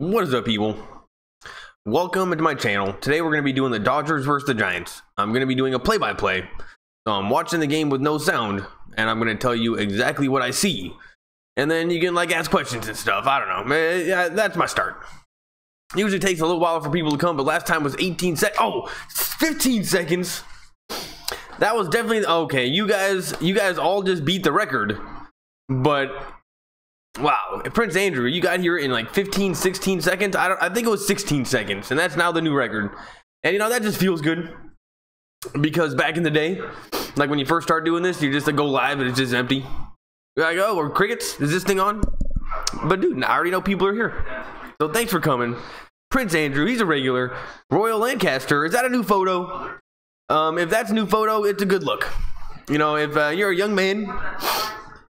What is up, people? Welcome to my channel. Today we're going to be doing the Dodgers versus the Giants. I'm going to be doing a play-by-play. So I'm watching the game with no sound, and I'm going to tell you exactly what I see. And then you can like ask questions and stuff. I don't know. Yeah, that's my start. Usually takes a little while for people to come, but last time was 15 seconds. Oh, 15 seconds. That was definitely okay. You guys all just beat the record. But wow, Prince Andrew, you got here in like 15, 16 seconds. I think it was 16 seconds, and that's now the new record. And you know, that just feels good. Because back in the day, like when you first start doing this, you just like go live and it's just empty. You're like, oh, or crickets, is this thing on? But dude, I already know people are here. So thanks for coming. Prince Andrew, he's a regular. Royal Lancaster, is that a new photo? If that's a new photo, it's a good look. You know, if you're a young man,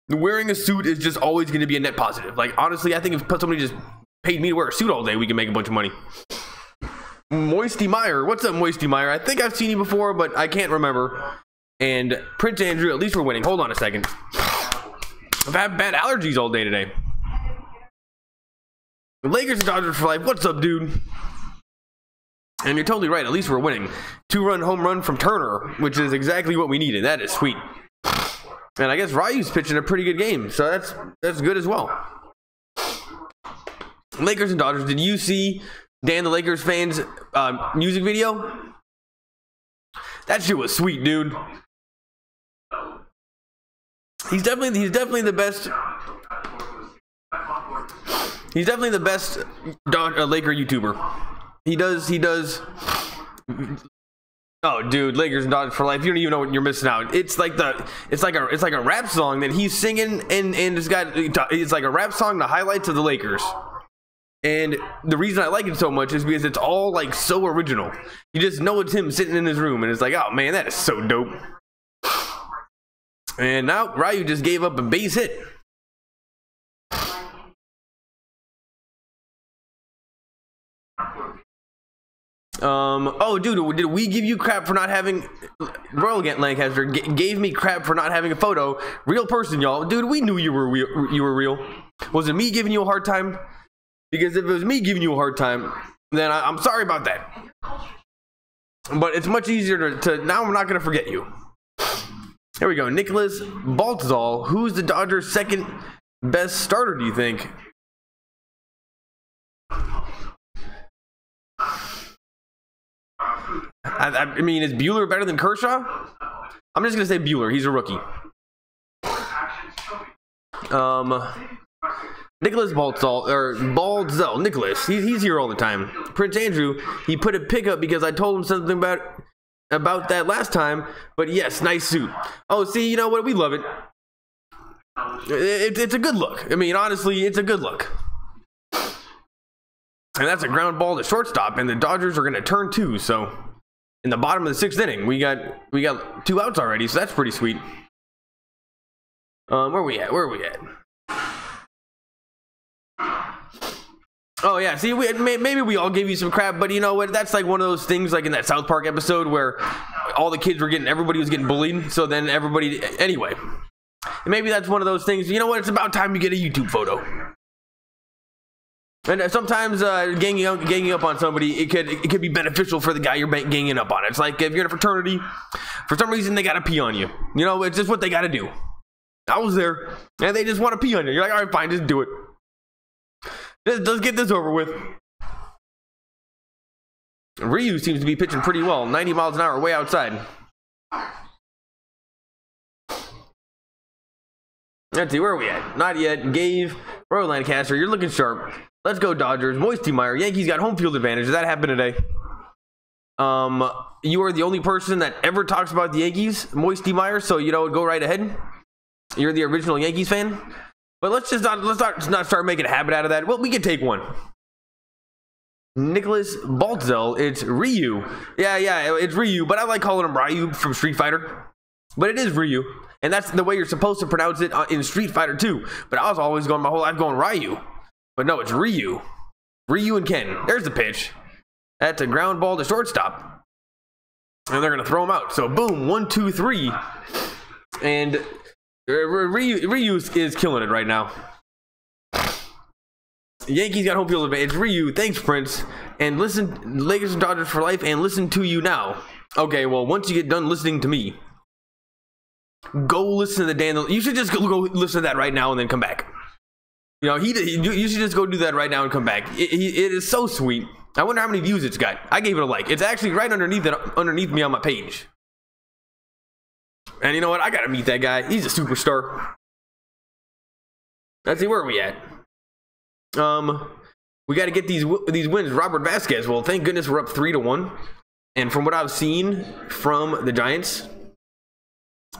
wearing a suit is just always going to be a net positive. Like, honestly, I think if somebody just paid me to wear a suit all day, we can make a bunch of money. Moisty Meyer. What's up, Moisty Meyer? I think I've seen you before, but I can't remember. And Prince Andrew, at least we're winning. Hold on a second. I've had bad allergies all day today. Lakers and Dodgers for life. What's up, dude? And you're totally right. At least we're winning. 2-run home run from Turner, which is exactly what we needed. That is sweet. And I guess Ryu's pitching a pretty good game, so that's good as well. Lakers and Dodgers. Did you see Dan the Lakers fans music video? That shit was sweet, dude. He's definitely the best. He's definitely the best Laker YouTuber. He does. Oh, dude, Lakers and Dodgers for life. You don't even know what you're missing out. It's like a rap song that he's singing, and it's like a rap song, the highlights of the Lakers. And the reason I like it so much is because it's all like so original. You just know it's him sitting in his room, and it's like, oh man, that is so dope. And now Ryu just gave up a base hit. Oh, dude, did we give you crap for not having Royal Lancaster gave me crap for not having a photo? Real person, y'all. Dude, we knew you were real. Was it me giving you a hard time? Because if it was me giving you a hard time, then I'm sorry about that. But it's much easier to now I'm not going to forget you. Here we go. Nicholas Baltzal. Who's the Dodgers' second best starter, do you think? I mean, is Buehler better than Kershaw? I'm just going to say Buehler. He's a rookie. Nicholas Baltzal, Nicholas. He's here all the time. Prince Andrew, he put a pickup because I told him something about that last time. But yes, nice suit. Oh, see, you know what? We love it. It's a good look. I mean, honestly, it's a good look. And that's a ground ball to shortstop, and the Dodgers are going to turn two. So in the bottom of the 6th inning, we got 2 outs already. So that's pretty sweet. Where are we at? Oh yeah, see, maybe we all gave you some crap, but you know what? That's like one of those things, like in that South Park episode where all the kids were everybody was getting bullied. So then anyway, maybe that's one of those things. You know what? It's about time you get a YouTube photo. And sometimes ganging up on somebody, it could be beneficial for the guy you're ganging up on. It's like if you're in a fraternity, for some reason they gotta pee on you. You know, it's just what they gotta do. I was there, and they just want to pee on you. You're like, all right, fine, just do it. Let's get this over with. Ryu seems to be pitching pretty well. 90 miles an hour, way outside. Let's see, where are we at? Not yet. Gave Royal Lancaster, you're looking sharp. Let's go Dodgers. Moisty Meyer, Yankees got home field advantage. Did that happen today? You are the only person that ever talks about the Yankees, Moisty Meyer. So you know, go right ahead. You're the original Yankees fan. But let's not start making a habit out of that. Well, we can take one. Nicholas Baltzal, it's Ryu. Yeah, it's Ryu, but I like calling him Ryu from Street Fighter. But it is Ryu, and that's the way you're supposed to pronounce it in Street Fighter 2. But I was always going my whole life going Ryu. But no, it's Ryu. Ryu and Ken. There's the pitch. That's a ground ball to shortstop. And they're going to throw him out. So boom, 1, 2, 3. And Ryu is killing it right now. Yankees got home field advantage. Ryu, thanks, Prince. And listen, Lakers and Dodgers for life, and listen to you now. Okay, well, once you get done listening to me, go listen to the Dan. You should just go listen to that right now and then come back. You know, you should just go do that right now and come back. It is so sweet. I wonder how many views it's got. I gave it a like. It's actually right underneath me on my page. And you know what? I gotta meet that guy. He's a superstar. Let's see, where are we at? We got to get these wins. Robert Vasquez. Well, thank goodness we're up 3-1. And from what I've seen from the Giants,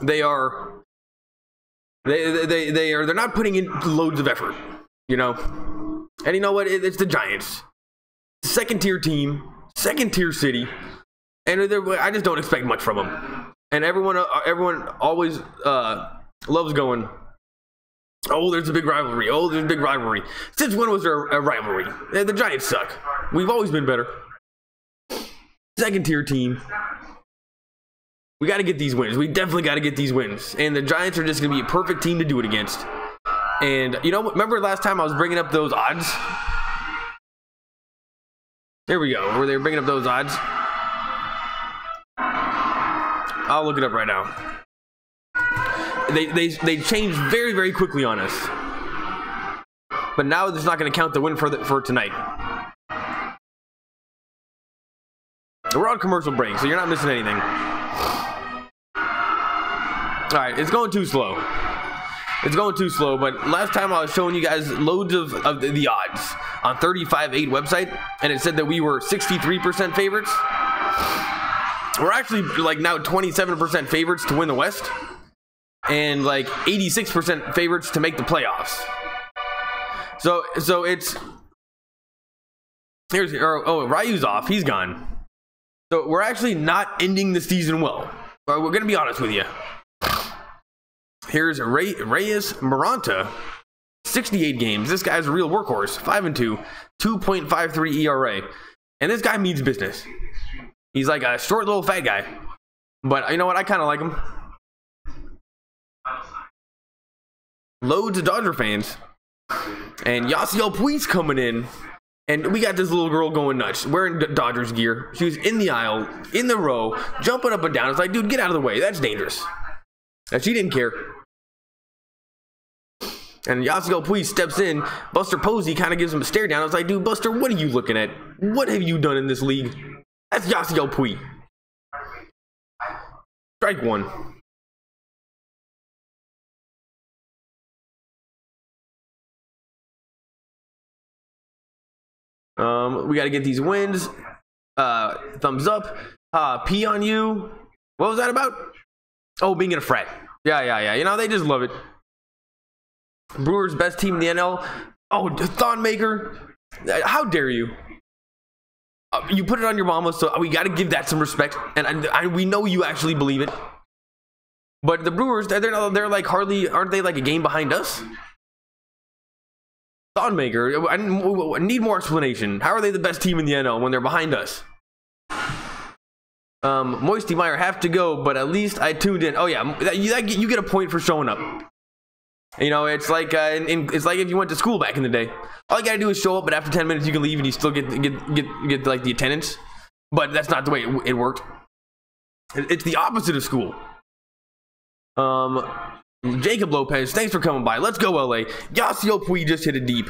they're not putting in loads of effort, you know. And you know what? It's the Giants, second tier team, second tier city, and I just don't expect much from them. And everyone always loves going, oh, there's a big rivalry. Oh, there's a big rivalry. Since when was there a rivalry? The Giants suck. We've always been better. Second tier team. We got to get these wins. We definitely got to get these wins. And the Giants are just going to be a perfect team to do it against. And, you know, remember last time I was bringing up those odds? There we go. Where they were bringing up those odds. I'll look it up right now. They changed very, very quickly on us. But now it's not going to count the win for tonight. We're on commercial break, so you're not missing anything. Alright, it's going too slow. It's going too slow, but last time I was showing you guys loads of the odds on 35-8 website, and it said that we were 63% favorites. We're actually like now 27% favorites to win the West, and like 86% favorites to make the playoffs. So it's Ryu's off, he's gone. So we're actually not ending the season well. We're gonna be honest with you. Here's Reyes Maranta, 68 games. This guy's a real workhorse. 5-2, 2.53 ERA, and this guy means business. He's like a short little fat guy, but you know what? I kind of like him. Loads of Dodger fans, and Yasiel Puig's coming in. And we got this little girl going nuts, wearing Dodgers gear. She was in the aisle, in the row, jumping up and down. It's like, dude, get out of the way. That's dangerous. And she didn't care. And Yasiel Puig steps in. Buster Posey kind of gives him a stare down. I was like, dude, Buster, what are you looking at? What have you done in this league? That's Yasiel Puig. Strike one. We got to get these wins. Thumbs up. P on you. What was that about? Oh, being in a frat. Yeah. You know, they just love it. Brewers best team in the NL. Oh, Thonmaker. How dare you? You put it on your mama, so we got to give that some respect. And we know you actually believe it. But the Brewers, they're like hardly, aren't they like a game behind us? Thonmaker, I need more explanation. How are they the best team in the NL when they're behind us? Moisty Meyer have to go, but at least I tuned in. Oh yeah, you get a point for showing up. You know, it's like it's like if you went to school back in the day. All you gotta do is show up, but after 10 minutes you can leave and you still get like the attendance. But that's not the way it worked. It's the opposite of school. Jacob Lopez, thanks for coming by. Let's go, LA. Yasiel Puig just hit it deep,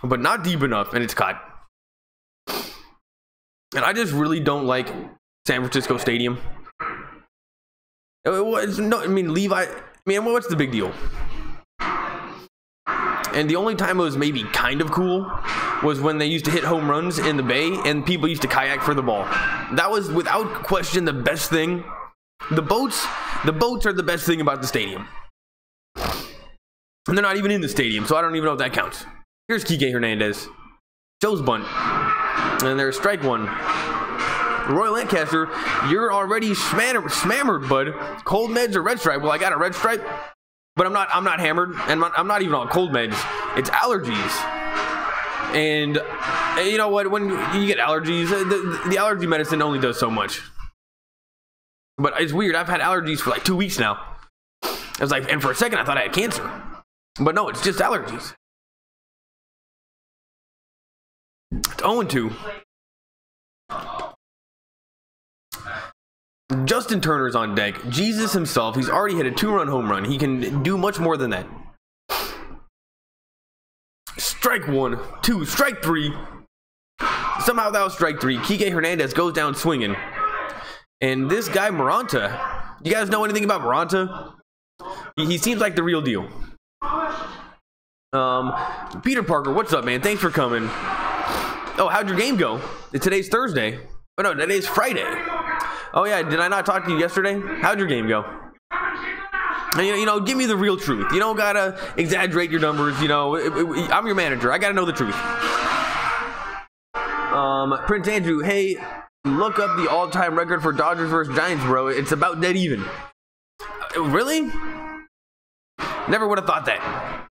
but not deep enough, and it's caught. And I just really don't like San Francisco Stadium. No, I mean, Levi. I mean, what's the big deal? And the only time it was maybe kind of cool was when they used to hit home runs in the Bay and people used to kayak for the ball. That was without question the best thing. The boats are the best thing about the stadium. And they're not even in the stadium, so I don't even know if that counts. Here's Kike Hernandez. Joe's bunt. And there's strike one. Roy Lancaster, you're already smammered, bud. Cold meds or red stripe? Well, I got a red stripe, but I'm not hammered, and I'm not even on cold meds. It's allergies. And you know what? When you get allergies, the allergy medicine only does so much. But it's weird. I've had allergies for like 2 weeks now. I was like, and for a second I thought I had cancer. But no, it's just allergies. It's 0-2. Justin Turner's on deck. Jesus himself. He's already hit a 2-run home run. He can do much more than that. Strike 1, 2, strike 3. Somehow that was strike 3. Kike Hernandez goes down swinging. And this guy, Moranta, you guys know anything about Moranta? He seems like the real deal. Peter Parker, what's up, man? Thanks for coming. Oh, how'd your game go? Today's Thursday. Oh, no, today's Friday. Oh, yeah, did I not talk to you yesterday? How'd your game go? You know, give me the real truth. You don't gotta exaggerate your numbers. You know, I'm your manager. I gotta know the truth. Prince Andrew, hey, look up the all-time record for Dodgers versus Giants, bro. It's about dead even. Really? Never would have thought that.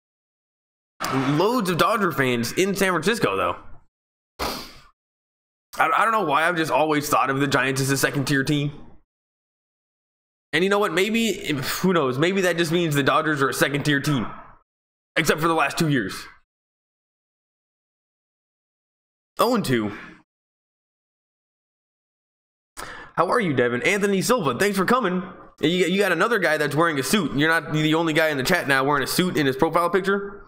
Loads of Dodger fans in San Francisco, though. I don't know why I've just always thought of the Giants as a second-tier team. And you know what? Maybe, who knows? Maybe that just means the Dodgers are a second-tier team. Except for the last 2 years. 0-2. How are you, Devin? Anthony Silva, thanks for coming. You got another guy that's wearing a suit. You're not the only guy in the chat now wearing a suit in his profile picture.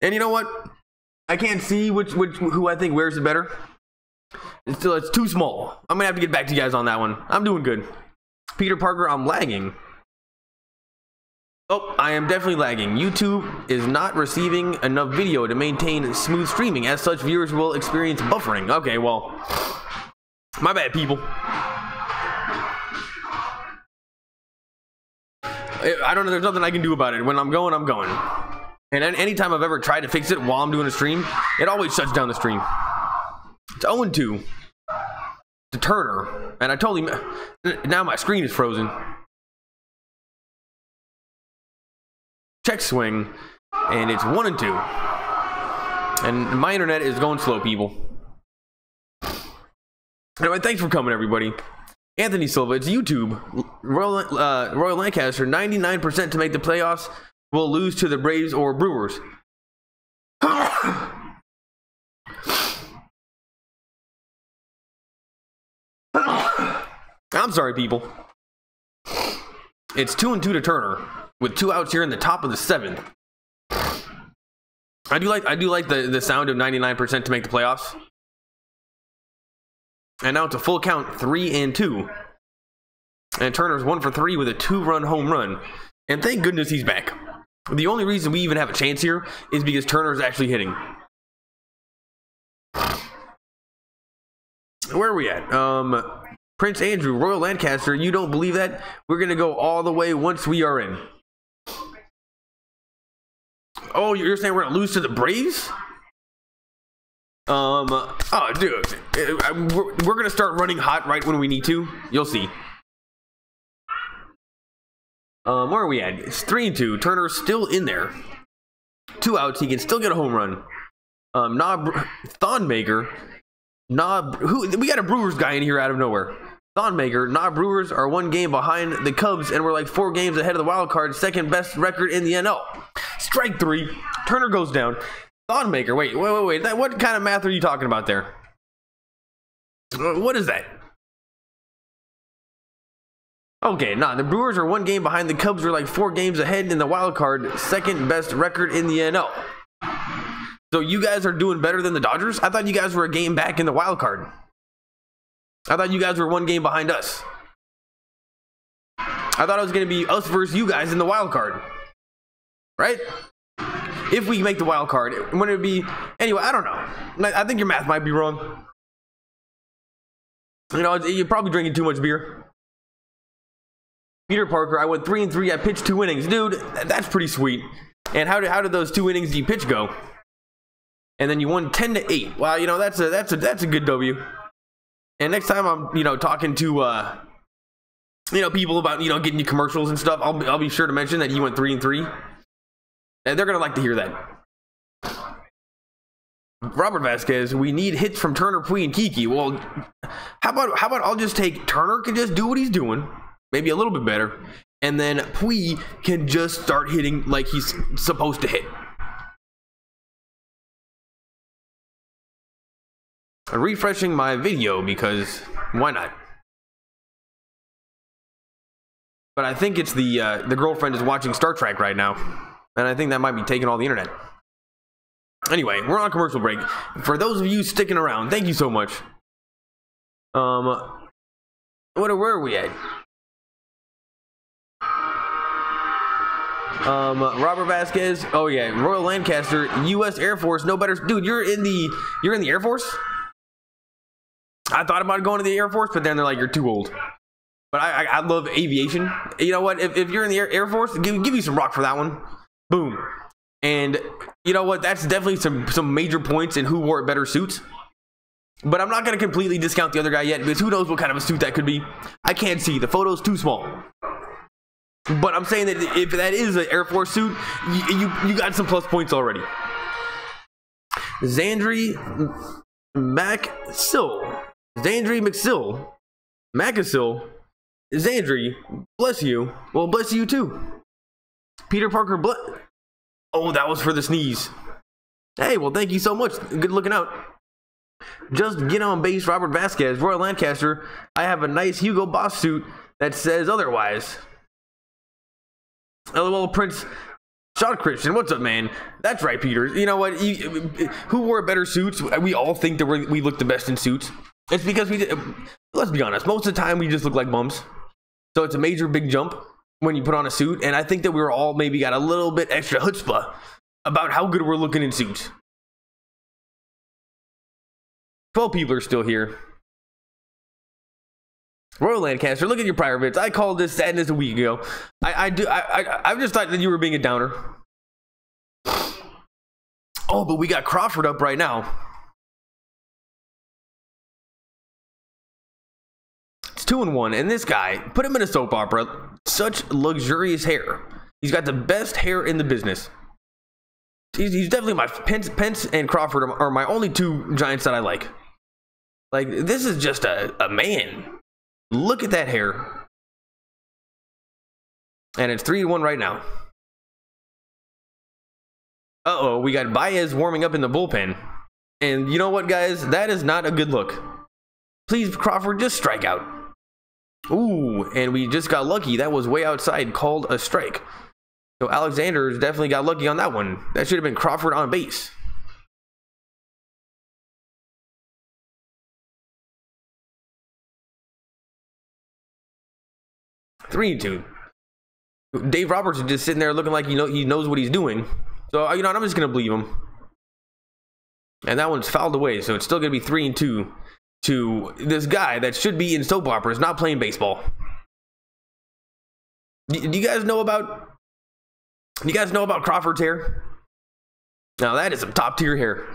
And you know what? I can't see who I think wears it better. It's too small. I'm gonna have to get back to you guys on that one. I'm doing good. Peter Parker, I'm lagging. Oh, I am definitely lagging. YouTube is not receiving enough video to maintain smooth streaming. As such, viewers will experience buffering. Okay, well, my bad, people. I don't know. There's nothing I can do about it. When I'm going, I'm going. And anytime I've ever tried to fix it while I'm doing a stream, it always shuts down the stream. It's 0-2 to Turner, and I totally now my screen is frozen. Check swing, and it's 1-2, and my internet is going slow, people. Anyway, thanks for coming, everybody. Anthony Silva, it's YouTube. Royal Lancaster, 99% to make the playoffs. Will lose to the Braves or Brewers. I'm sorry, people. It's 2-2 to Turner with 2 outs here in the top of the 7th. I do like the sound of 99% to make the playoffs. And now it's a full count, 3-2. And Turner's 1 for 3 with a 2-run home run. And thank goodness he's back. The only reason we even have a chance here is because Turner's actually hitting. Where are we at? Prince Andrew, Royal Lancaster, you don't believe that? We're going to go all the way once we are in. Oh, you're saying we're going to lose to the Braves? Oh, dude. We're going to start running hot right when we need to. You'll see. Where are we at? It's 3-2. Turner's still in there. 2 outs. He can still get a home run. Thonmaker. We got a Brewers guy in here out of nowhere. Thonmaker, Brewers are 1 game behind the Cubs, and we're like 4 games ahead of the wild card, second best record in the NL. Strike 3. Turner goes down. Thonmaker, wait. What kind of math are you talking about there? What is that? Okay, the Brewers are 1 game behind the Cubs, are like 4 games ahead in the wild card, second best record in the NL. So you guys are doing better than the Dodgers? I thought you guys were a game back in the wild card. I thought you guys were 1 game behind us. I thought it was going to be us versus you guys in the wild card. Right? If we make the wild card, wouldn't it be... Anyway, I don't know. I think your math might be wrong. You know, you're probably drinking too much beer. Peter Parker, I went 3-3. I pitched 2 innings. Dude, that's pretty sweet. And how did those 2 innings you pitch go? And then you won 10-8. Wow, you know, that's a good W. And next time I'm, talking to people about, getting you commercials and stuff, I'll be sure to mention that you went 3-3. And they're gonna like to hear that. Robert Vasquez, we need hits from Turner, Puig, and Kiki. Well, how about I'll just take Turner can just do what he's doing, maybe a little bit better, and then Puig can just start hitting like he's supposed to hit. refreshing my video because why not? But I think it's the girlfriend is watching Star Trek right now, and I think that might be taking all the internet. Anyway, we're on a commercial break. For those of you sticking around, thank you so much. Where are we at? Robert Vasquez. Oh yeah, Royal Lancaster, U.S. Air Force. No better, dude. You're in the Air Force. I thought about going to the Air Force, but then they're like, you're too old. But I love aviation. You know what? If you're in the Air Force, give me some rock for that one. Boom. And you know what? That's definitely some major points in who wore better suits. But I'm not going to completely discount the other guy yet, because who knows what kind of a suit that could be. I can't see. The photo's too small. But I'm saying that if that is an Air Force suit, you got some plus points already. Zandri Macsill. Zandri, bless you. Well, bless you too. Peter Parker, oh, that was for the sneeze. Hey, well, thank you so much. Good looking out. Just get on base, Robert Vasquez, Royal Lancaster. I have a nice Hugo Boss suit that says otherwise. LOL Prince Sean Christian, what's up, man? That's right, Peter. You know what? Who wore better suits? We all think that we look the best in suits. It's because let's be honest, most of the time we just look like bums. So it's a major big jump when you put on a suit. And I think that we were all maybe got a little bit extra chutzpah about how good we're looking in suits. 12 people are still here. Royal Lancaster, look at your prior bits. I called this sadness a week ago. I just thought that you were being a downer. Oh, but we got Crawford up right now. It's 2-1, and this guy, put him in a soap opera. Such luxurious hair. He's got the best hair in the business. He's definitely my Pence and Crawford are my only two Giants that I like. Like, this is just a man. Look at that hair. And it's 3-1 right now. Uh-oh, we got Baez warming up in the bullpen. And you know what, guys? That is not a good look. Please, Crawford, just strike out. Ooh, and we just got lucky. That was way outside, called a strike. So Alexander's definitely got lucky on that one. That should have been Crawford on base. Three and 2. Dave Roberts is just sitting there looking like he knows what he's doing. So I'm just gonna believe him. And that one's fouled away, so it's still gonna be 3-2 to this guy that should be in soap operas, not playing baseball. Do you guys know about? You guys know about Crawford's hair? Now that is some top tier hair.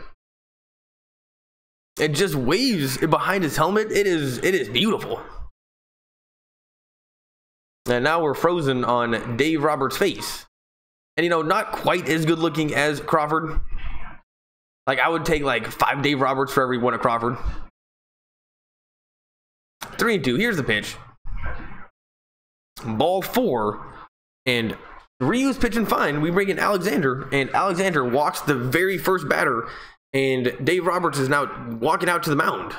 It just waves behind his helmet. It is beautiful. And now we're frozen on Dave Roberts' face. And not quite as good looking as Crawford. Like, I would take like 5 Dave Roberts for every one of Crawford. 3-2. Here's the pitch. Ball 4. And Ryu's pitching fine. We bring in Alexander. And Alexander walks the very first batter. And Dave Roberts is now walking out to the mound.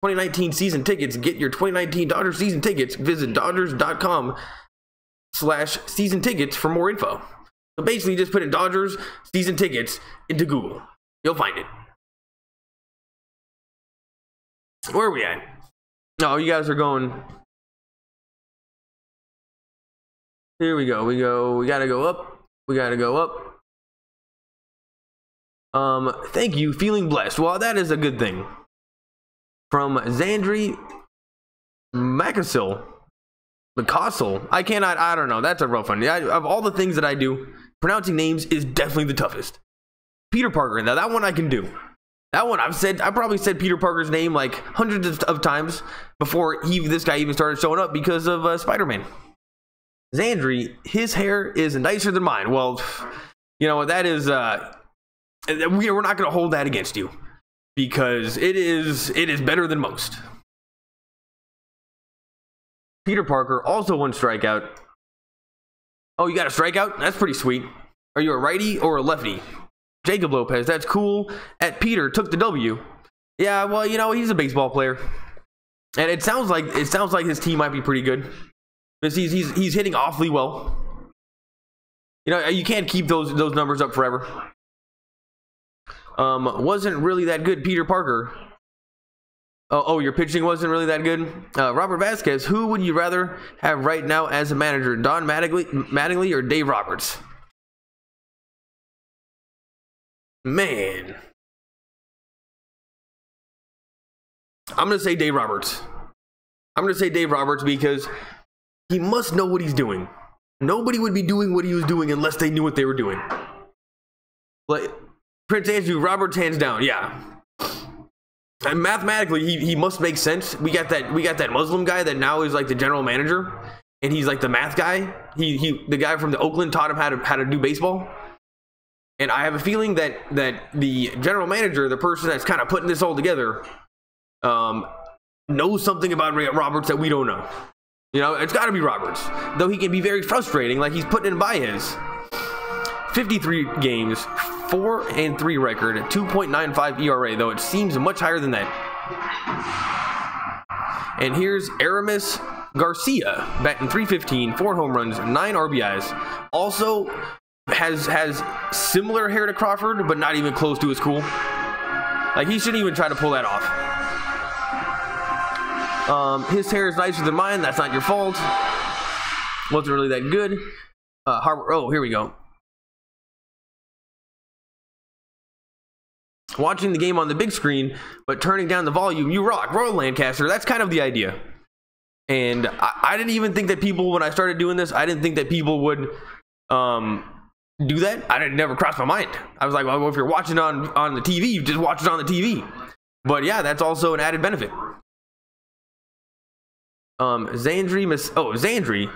2019 season tickets. Get your 2019 Dodgers season tickets. Visit Dodgers.com/season tickets for more info. So basically, just put in Dodgers season tickets into Google. You'll find it. Where are we at? No, you guys are going. Here we go. We gotta go up. We gotta go up. Thank you. Feeling blessed. Well, that is a good thing. From Zandri Macasill. I don't know. That's a rough one. Of all the things that I do, pronouncing names is definitely the toughest. Peter Parker. Now that one I can do. That one I probably said Peter Parker's name like hundreds of times before this guy even started showing up because of Spider-Man. Zandri, his hair is nicer than mine. Well, that is we're not going to hold that against you. Because it is better than most. Peter Parker, also 1 strikeout. Oh, you got a strikeout? That's pretty sweet. Are you a righty or a lefty? Jacob Lopez, that's cool. At Peter, took the W. Yeah, well, you know, he's a baseball player, and it sounds like his team might be pretty good because he's hitting awfully well. You know, you can't keep those numbers up forever. Wasn't really that good, Peter Parker. Oh, your pitching wasn't really that good. Robert Vasquez, who would you rather have right now as a manager, Don Mattingly or Dave Roberts? Man, I'm gonna say Dave Roberts. I'm gonna say Dave Roberts because he must know what he's doing. Nobody would be doing what he was doing unless they knew what they were doing. Like Prince Andrew, Roberts hands down, yeah. And mathematically, he must make sense. We got that Muslim guy that now is like the general manager, and he's like the math guy. The guy from the Oakland taught him how to do baseball. And I have a feeling that the general manager, the person that's kind of putting this all together, knows something about Roberts that we don't know. You know, it's got to be Roberts, though he can be very frustrating. Like he's putting in Baez. 53 games, 4-3 record, 2.95 ERA, though it seems much higher than that. And here's Aramis Garcia, batting .315, 4 home runs, 9 RBIs. Also has similar hair to Crawford, but not even close to as cool. Like he shouldn't even try to pull that off. His hair is nicer than mine. That's not your fault. Wasn't really that good. Oh, here we go. Watching the game on the big screen, but turning down the volume, you rock. Royal Lancaster, that's kind of the idea. And I didn't even think that people, when I started doing this, I didn't think that people would do that. It never crossed my mind. I was like, well, if you're watching on the TV, you just watch it on the TV. But yeah, that's also an added benefit. Xandri.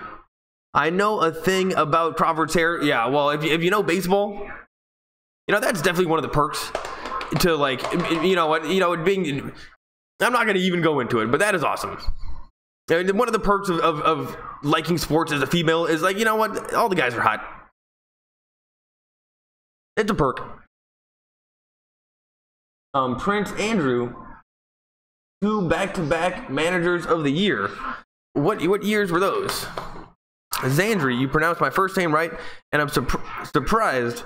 I know a thing about Crawford's hair. Yeah, well, if you know baseball, you know, that's definitely one of the perks. To like, being, I'm not gonna even go into it, but that is awesome. And one of the perks of liking sports as a female is like, you know what, all the guys are hot. It's a perk. Prince Andrew, 2 back-to-back managers of the year. What years were those? Xandri, you pronounced my first name right, and I'm surprised.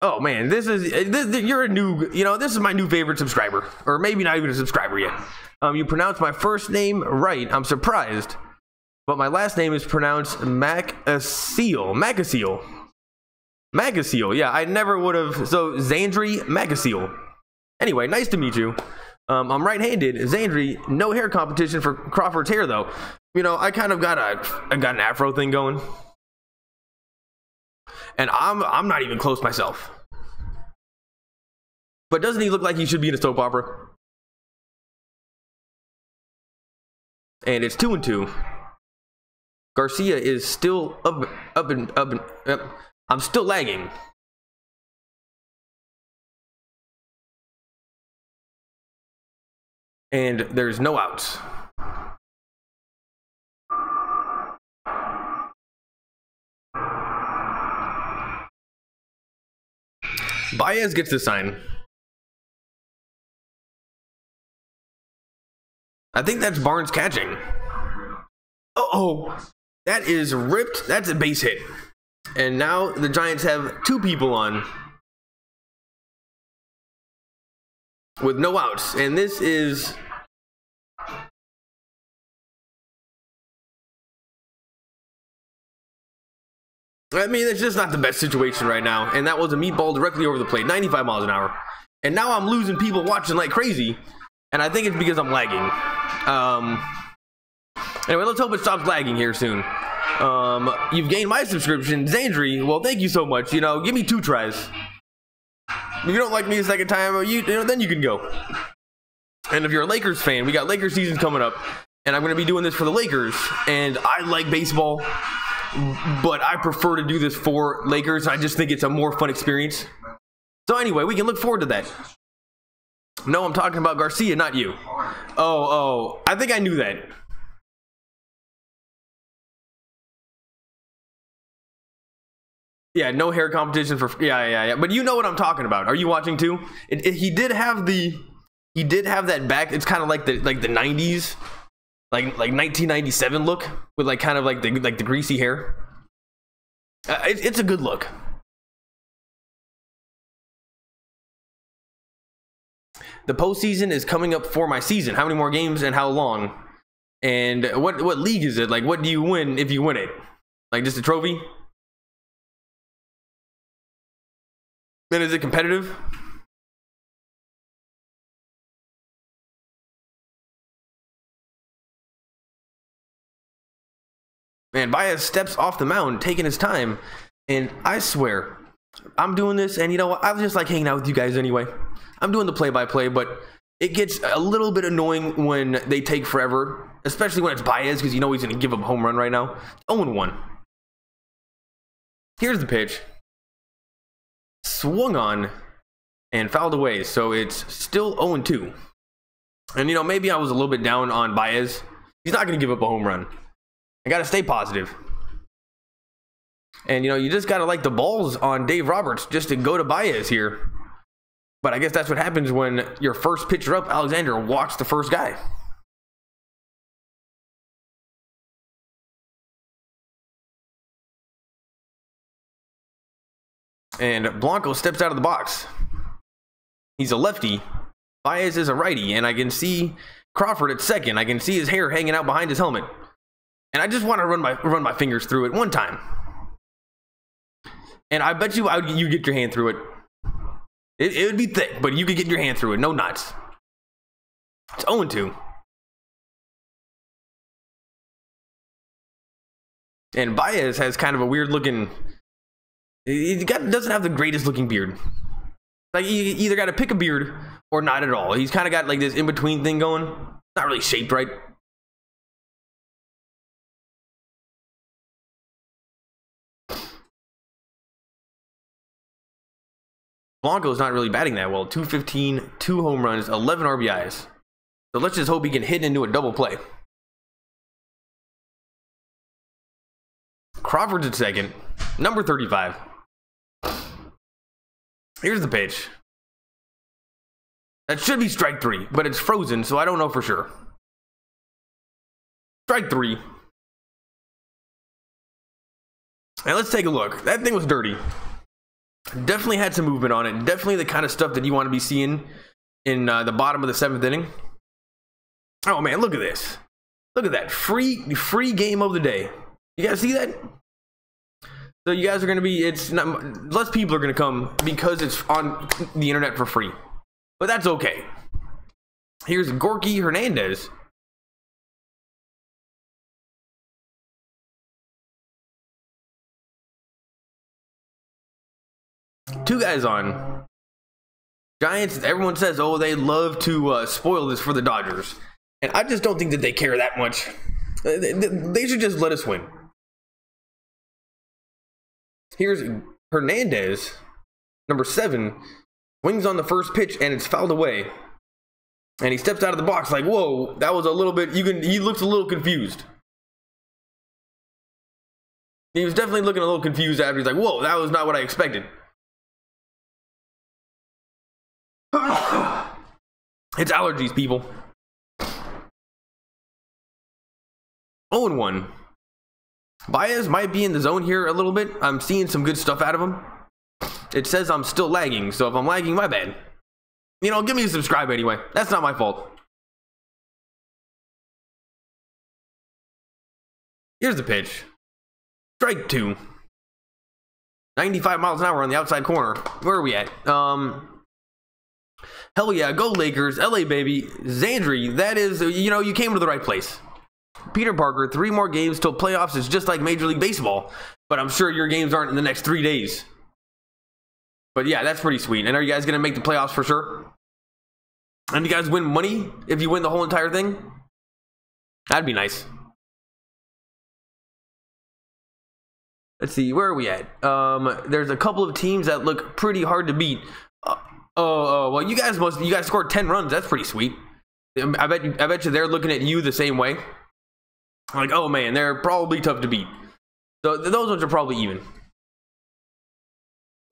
Oh man, you're a new, you know, this is my new favorite subscriber, or maybe not even a subscriber yet. You pronounced my first name right. I'm surprised, but my last name is pronounced Macasiel. Yeah, I never would have. So Xandri Macasiel. Anyway, nice to meet you. I'm right-handed. Xandri, no hair competition for Crawford's hair though. You know, I kind of got an afro thing going. And I'm not even close myself. But doesn't he look like he should be in a soap opera? And it's 2-2. Garcia is still up. I'm still lagging. And there's no outs. Baez gets the sign. I think that's Barnes catching. Oh, that is ripped. That's a base hit. And now the Giants have 2 people on with no outs. And this is... I mean, it's just not the best situation right now. And that was a meatball directly over the plate, 95 miles an hour. And now I'm losing people watching like crazy. And I think it's because I'm lagging. Anyway, let's hope it stops lagging here soon. You've gained my subscription, Xandri. Well, thank you so much. You know, give me 2 tries. If you don't like me a second time, then you can go. And if you're a Lakers fan, we got Lakers season coming up. And I'm going to be doing this for the Lakers. And I like baseball, but I prefer to do this for Lakers. I just think it's a more fun experience. So anyway, we can look forward to that. No, I'm talking about Garcia, not you. Oh, I think I knew that. Yeah, no hair competition for... Yeah. But you know what I'm talking about. Are you watching too? He did have the he did have that back. It's kind of like the 90s, like 1997 look with like kind of like the greasy hair. It's a good look. The postseason is coming up for my season. How many more games and how long? And what league is it? Like, what do you win if you win it? Like, just a trophy? Then is it competitive? Man, Baez steps off the mound, taking his time. And I swear, I'm doing this, and you know what? I just like hanging out with you guys anyway. I'm doing the play-by-play, but it gets a little bit annoying when they take forever, especially when it's Baez, because you know he's going to give up a home run right now. 0-1. Here's the pitch. Swung on and fouled away, so it's still 0-2. And, you know, maybe I was a little bit down on Baez. He's not going to give up a home run. I got to stay positive. And, you know, you just got to like the balls on Dave Roberts just to go to Baez here. But I guess that's what happens when your first pitcher up, Alexander, walks the first guy. And Blanco steps out of the box. He's a lefty. Baez is a righty. And I can see Crawford at second. I can see his hair hanging out behind his helmet. And I just want to run my fingers through it one time. And I bet you you get your hand through it. It would be thick, but you could get your hand through it. No knots. It's 0-2. And Baez has kind of a weird looking... doesn't have the greatest looking beard. Like, you either got to pick a beard or not at all. He's kind of got like this in-between thing going. Not really shaped right. Blanco's not really batting that well. 215, 2 home runs, 11 RBIs. So let's just hope he can hit into a double play. Crawford's at second. Number 35. Here's the pitch. That should be strike 3, but it's frozen, so I don't know for sure. Strike 3. And let's take a look. That thing was dirty. Definitely had some movement on it. Definitely the kind of stuff that you want to be seeing in the bottom of the 7th inning. Oh man, look at this. Look at that. Free game of the day. You guys see that? So you guys are going to be, less people are going to come because it's on the internet for free. But that's okay. Here's Gorky Hernandez. Two guys on. Giants, everyone says, oh, they love to spoil this for the Dodgers. And I just don't think that they care that much. They should just let us win. Here's Hernandez, number 7, swings on the first pitch, and it's fouled away. And he steps out of the box like, whoa, that was a little bit, he looks a little confused. He was definitely looking a little confused after. He's like, whoa, that was not what I expected. It's allergies, people. 0-1. Baez might be in the zone here a little bit. I'm seeing some good stuff out of him. It says I'm still lagging, so if I'm lagging, my bad. You know, give me a subscribe anyway. That's not my fault. Here's the pitch. Strike 2. 95 miles an hour on the outside corner. Where are we at? Hell yeah, go Lakers, LA baby. Xandri, that is, you know, you came to the right place. Peter Parker, 3 more games till playoffs is just like Major League Baseball. But I'm sure your games aren't in the next 3 days. But yeah, that's pretty sweet. And are you guys going to make the playoffs for sure? And you guys win money if you win the whole entire thing? That'd be nice. Let's see, where are we at? There's a couple of teams that look pretty hard to beat. Well, you guys scored 10 runs. That's pretty sweet. I bet you they're looking at you the same way. Like, oh man, they're probably tough to beat. So those ones are probably even.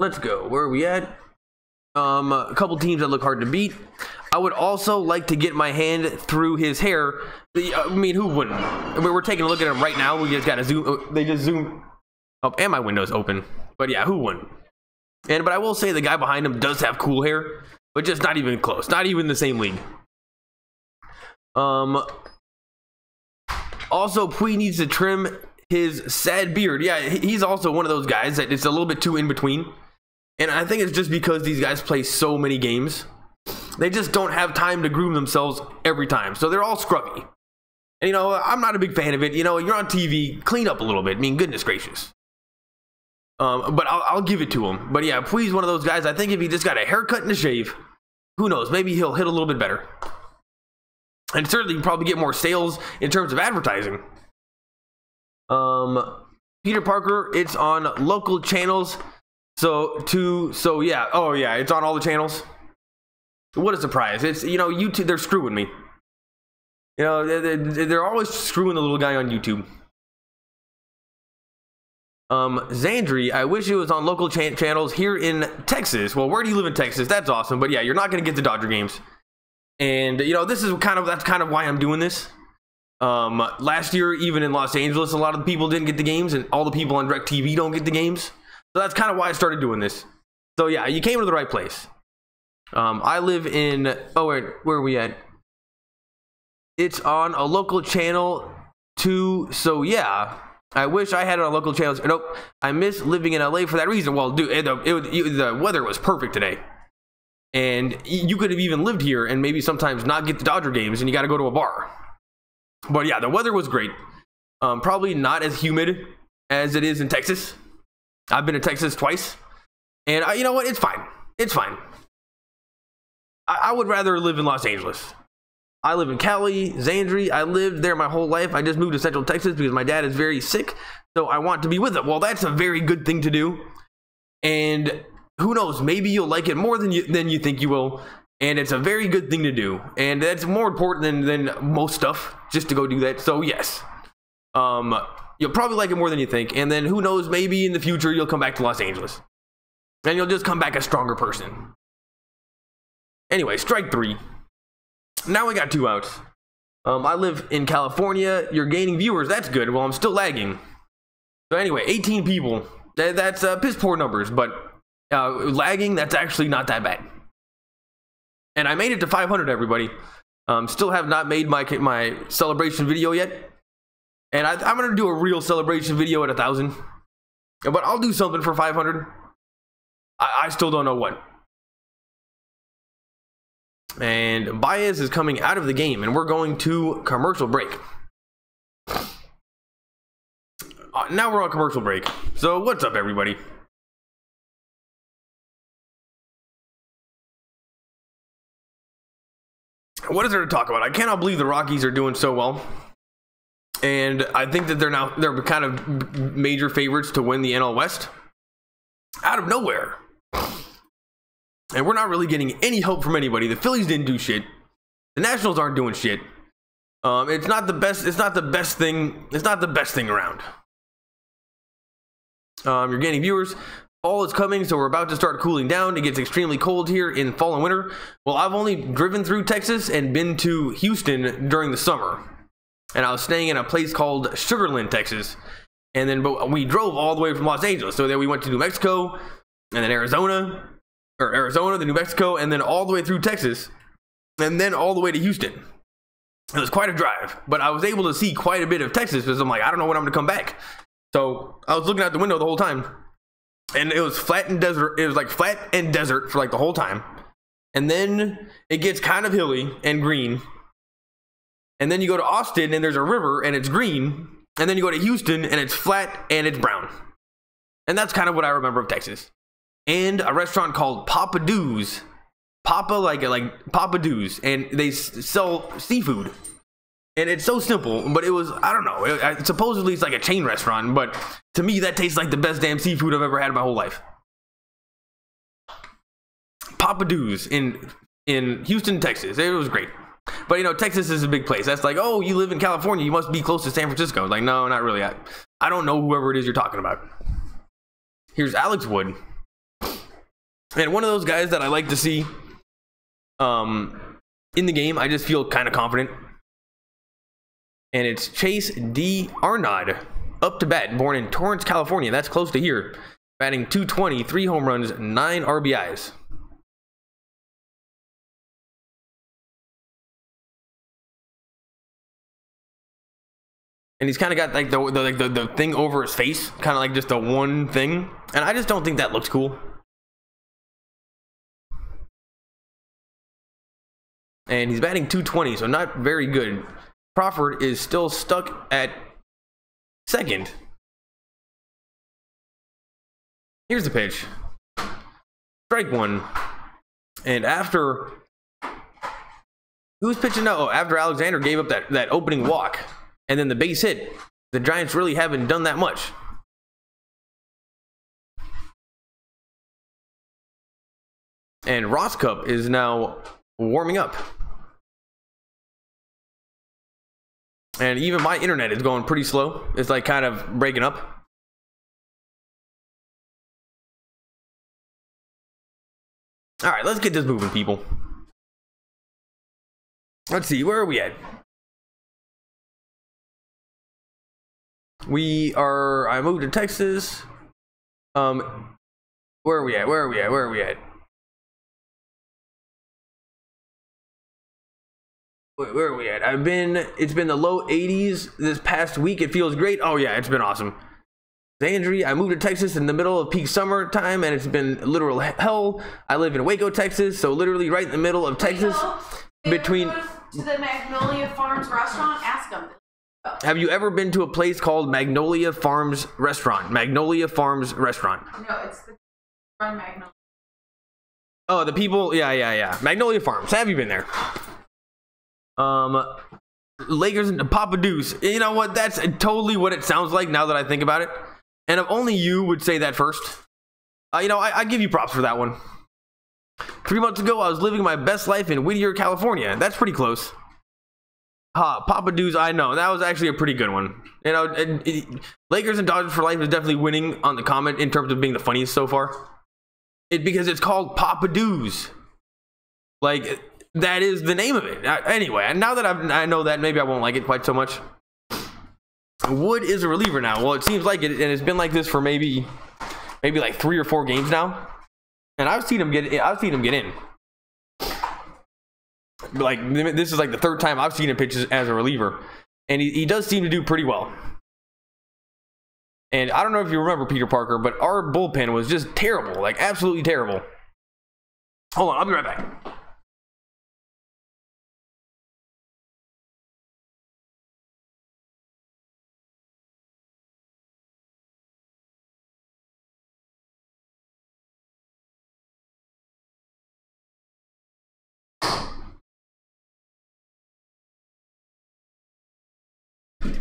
Let's go. Where are we at? A couple teams that look hard to beat. I would also like to get my hand through his hair. I mean, who wouldn't? I mean, we're taking a look at him right now. We just got to zoom. They just zoom up, and my window's open. But yeah, who wouldn't? But I will say the guy behind him does have cool hair, but just not even close. Not even the same league. Also, Pui needs to trim his sad beard. Yeah, he's also one of those guys that it's a little bit too in between. And I think it's just because these guys play so many games. They just don't have time to groom themselves every time. So they're all scruffy. And, you know, I'm not a big fan of it. You know, you're on TV, clean up a little bit. I mean, goodness gracious. But I'll give it to him. But yeah, Pui's one of those guys. I think if he just got a haircut and a shave, who knows? Maybe he'll hit a little bit better. And certainly probably get more sales in terms of advertising. Peter Parker, it's on local channels. So yeah. Oh yeah, it's on all the channels. What a surprise. It's, you know, YouTube, they're screwing me. You know, they're always screwing the little guy on YouTube. Xandri, I wish it was on local channels here in Texas. Well, where do you live in Texas? That's awesome. But yeah, you're not going to get the Dodger games. And, you know, that's kind of why I'm doing this. Last year, even in Los Angeles, a lot of the people didn't get the games, and all the people on DirecTV don't get the games. So that's kind of why I started doing this. So yeah, you came to the right place. I live in, oh wait, where are we at? It's on a local channel too. So yeah, I wish I had it on local channels. Nope, I miss living in LA for that reason. Well, dude, the weather was perfect today. And you could have even lived here and maybe sometimes not get the Dodger games and you got to go to a bar. But yeah, the weather was great. Probably not as humid as it is in Texas. I've been to Texas twice. And you know what? It's fine. It's fine. I would rather live in Los Angeles. I live in Cali, Xandri. I lived there my whole life. I just moved to Central Texas because my dad is very sick. So I want to be with him. Well, that's a very good thing to do. And who knows? Maybe you'll like it more than you think you will. And it's a very good thing to do. And that's more important than most stuff, just to go do that. So yes. You'll probably like it more than you think. And then who knows? Maybe in the future you'll come back to Los Angeles. And you'll just come back a stronger person. Anyway, strike 3. Now we got 2 outs. I live in California. You're gaining viewers. That's good. Well, I'm still lagging. So anyway, 18 people. That's piss poor numbers. But lagging, that's actually not that bad. And I made it to 500, everybody. Still have not made my celebration video yet. And I'm going to do a real celebration video at 1,000. But I'll do something for 500. I still don't know what. And Baez is coming out of the game, and we're going to commercial break. Now we're on commercial break. So what's up, everybody? What is there to talk about? I cannot believe the Rockies are doing so well. And I think that they're kind of major favorites to win the NL West. Out of nowhere. And we're not really getting any help from anybody. The Phillies didn't do shit. The Nationals aren't doing shit. It's not the best. It's not the best thing. It's not the best thing around. You're gaining viewers. Fall is coming, so we're about to start cooling down. It gets extremely cold here in fall and winter. Well, I've only driven through Texas and been to Houston during the summer. And I was staying in a place called Sugarland, Texas. And then we drove all the way from Los Angeles. So then we went to New Mexico and then Arizona, then New Mexico, and then all the way through Texas, and then all the way to Houston. It was quite a drive, but I was able to see quite a bit of Texas because I'm like, I don't know when I'm going to come back. So I was looking out the window the whole time, and it was flat and desert. It was like flat and desert for like the whole time. And then it gets kind of hilly and green. And then you go to Austin and there's a river and it's green. And then you go to Houston and it's flat and it's brown. And that's kind of what I remember of Texas. And a restaurant called Papa Do's. Papa, like Papa Do's. And they sell seafood. And it's so simple, but it was, I don't know. Supposedly it's like a chain restaurant, but to me that tastes like the best damn seafood I've ever had in my whole life. Papa Do's in Houston, Texas. It was great. But you know, Texas is a big place. That's like, oh, you live in California, you must be close to San Francisco. Like, no, not really. I don't know whoever it is you're talking about. Here's Alex Wood. And one of those guys that I like to see in the game, I just feel kind of confident. And it's Chase D. Arnaud, up to bat, born in Torrance, California. That's close to here. Batting .220, 3 home runs, 9 RBIs. And he's kind of got like the thing over his face, kind of like just the one thing. And I just don't think that looks cool. And he's batting .220, so not very good. Crawford is still stuck at second. Here's the pitch. Strike one. And after... Who's pitching now? Oh, after Alexander gave up that opening walk. And then the base hit. The Giants really haven't done that much. And Rosscup is now warming up. And even my internet is going pretty slow. It's like kind of breaking up. All right, let's get this moving, people. Let's see, where are we at? I moved to Texas. Where are we at? Where are we at? Where are we at? Where are we at? It's been the low 80s this past week. It feels great. Oh yeah, it's been awesome. Zandri, I moved to Texas in the middle of peak summer time, and it's been literal hell. I live in Waco, Texas, so literally right in the middle of Texas. Between to the Magnolia Farms restaurant, ask them. Have you ever been to a place called Magnolia Farms Restaurant? Magnolia Farms Restaurant. No, it's the run Magnolia. Oh, the people, yeah. Magnolia Farms. Have you been there? Lakers and Papa Deuce. You know what? That's totally what it sounds like now that I think about it. And if only you would say that first. You know, I give you props for that one. 3 months ago, I was living my best life in Whittier, California. That's pretty close. Papa Deuce, I know. That was actually a pretty good one. You know, Lakers and Dodgers for life is definitely winning on the comment in terms of being the funniest so far. Because it's called Papa Deuce. Like, that is the name of it. Anyway, now that I know that, maybe I won't like it quite so much. Wood is a reliever now. Well, it seems like it, and it's been like this for maybe like 3 or 4 games now. And I've seen him get in. Like, this is like the 3rd time I've seen him pitch as a reliever, and he does seem to do pretty well. And I don't know if you remember, Peter Parker, but our bullpen was just terrible, like absolutely terrible. Hold on, I'll be right back.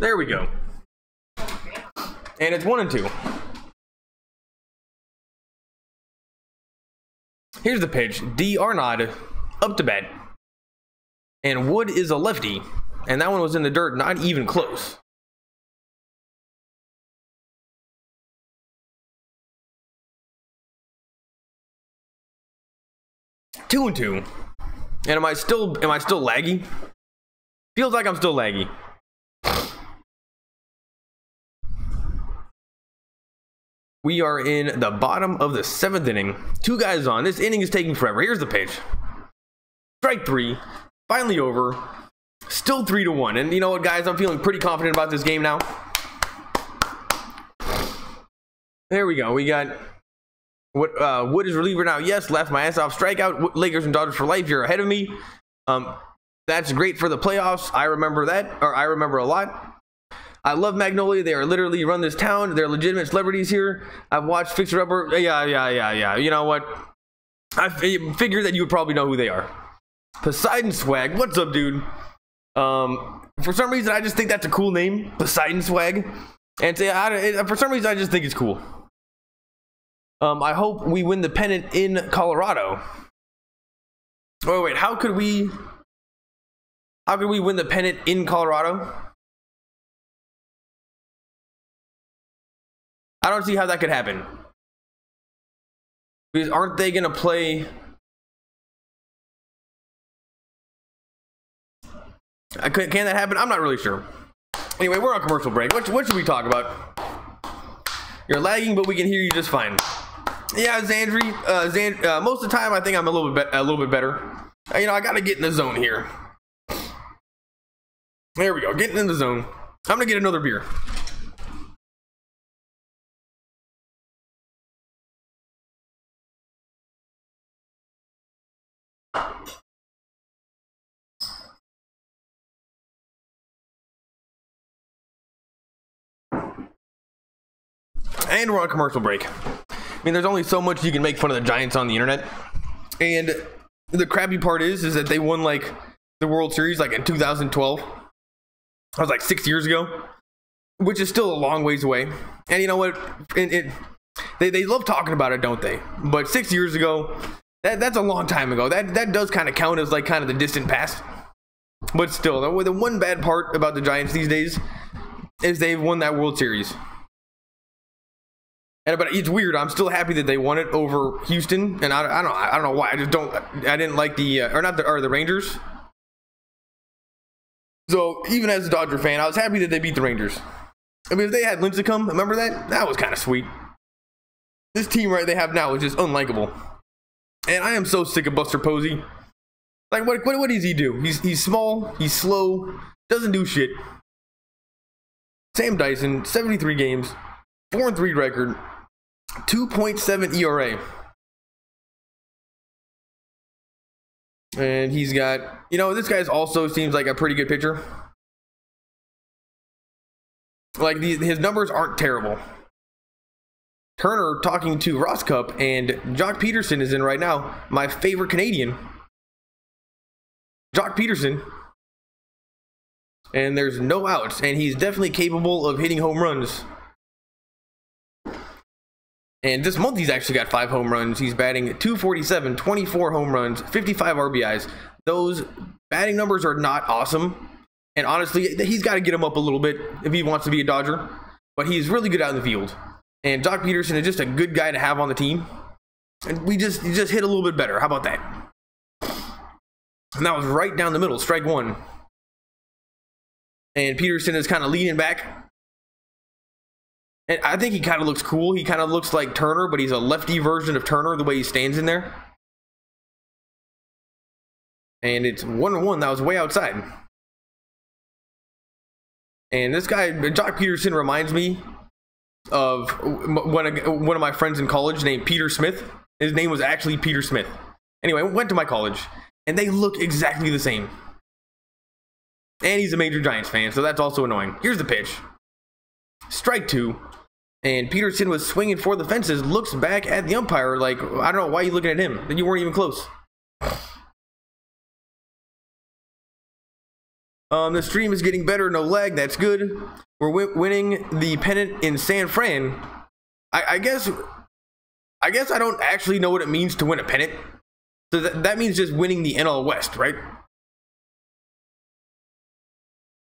There we go. And it's 1-2. Here's the pitch. D. Arnaud up to bat. And Wood is a lefty. And that one was in the dirt, not even close. Two and two. And am I still laggy? Feels like I'm still laggy. We are in the bottom of the 7th inning. 2 guys on. This inning is taking forever. Here's the pitch. Strike 3. Finally over. Still 3-1. And you know what, guys? I'm feeling pretty confident about this game now. There we go. We got Wood is reliever now. Yes, left my ass off. Strikeout. Lakers and Dodgers for life. You're ahead of me. That's great for the playoffs. I remember that. Or I remember a lot. I love Magnolia. They are literally run this town. They're legitimate celebrities here. I've watched Fixer Upper. Yeah. You know what? I figured that you would probably know who they are. Poseidon Swag. What's up, dude? For some reason, I just think that's a cool name. Poseidon Swag. And for some reason, I just think it's cool. I hope we win the pennant in Colorado. Oh, wait. How could we win the pennant in Colorado? I don't see how that could happen. Because aren't they going to play... Can that happen? I'm not really sure. Anyway, we're on commercial break. What should we talk about? You're lagging, but we can hear you just fine. Yeah, Xandri. Most of the time, I think I'm a little bit better. You know, I gotta get in the zone here. There we go, getting in the zone. I'm gonna get another beer. And we're on commercial break. I mean, there's only so much you can make fun of the Giants on the internet. And the crappy part is that they won like the World Series like in 2012. That was like 6 years ago, which is still a long ways away. And you know what? They love talking about it, don't they? But 6 years ago, that's a long time ago. That does kind of count as like kind of the distant past. But still, the one bad part about the Giants these days is they've won that World Series. But it's weird. I'm still happy that they won it over Houston, and I don't know why. I didn't like the the Rangers. So even as a Dodger fan, I was happy that they beat the Rangers. I mean, if they had Lincecum, remember that? That was kind of sweet. This team they have now is just unlikable, and I am so sick of Buster Posey. Like, what does he do? He's small, he's slow, doesn't do shit. Sam Dyson, 73 games, 4-3 record. 2.7 ERA. And he's got, you know, this guy's also seems like a pretty good pitcher. Like, his numbers aren't terrible. Turner talking to Ross Cup, and Jock Peterson is in right now. My favorite Canadian. Jock Peterson. And there's no outs, and he's definitely capable of hitting home runs. And this month he's actually got 5 home runs. He's batting .247, 24 home runs, 55 RBIs. Those batting numbers are not awesome. And honestly, he's got to get him up a little bit if he wants to be a Dodger. But he's really good out in the field. And Jock Peterson is just a good guy to have on the team. And we just hit a little bit better. How about that? And that was right down the middle, strike one. And Peterson is kind of leaning back. And I think he kind of looks cool. He kind of looks like Turner, but he's a lefty version of Turner, the way he stands in there. And it's 1-1. That was way outside. And this guy, Jock Peterson, reminds me of one of my friends in college named Peter Smith. His name was actually Peter Smith. Anyway, went to my college, and they look exactly the same. And he's a major Giants fan, so that's also annoying. Here's the pitch. Strike two. And Peterson was swinging for the fences, looks back at the umpire like, I don't know, why are you looking at him? You weren't even close. The stream is getting better, no lag, that's good. We're winning the pennant in San Fran. I guess I don't actually know what it means to win a pennant. So that means just winning the NL West, right?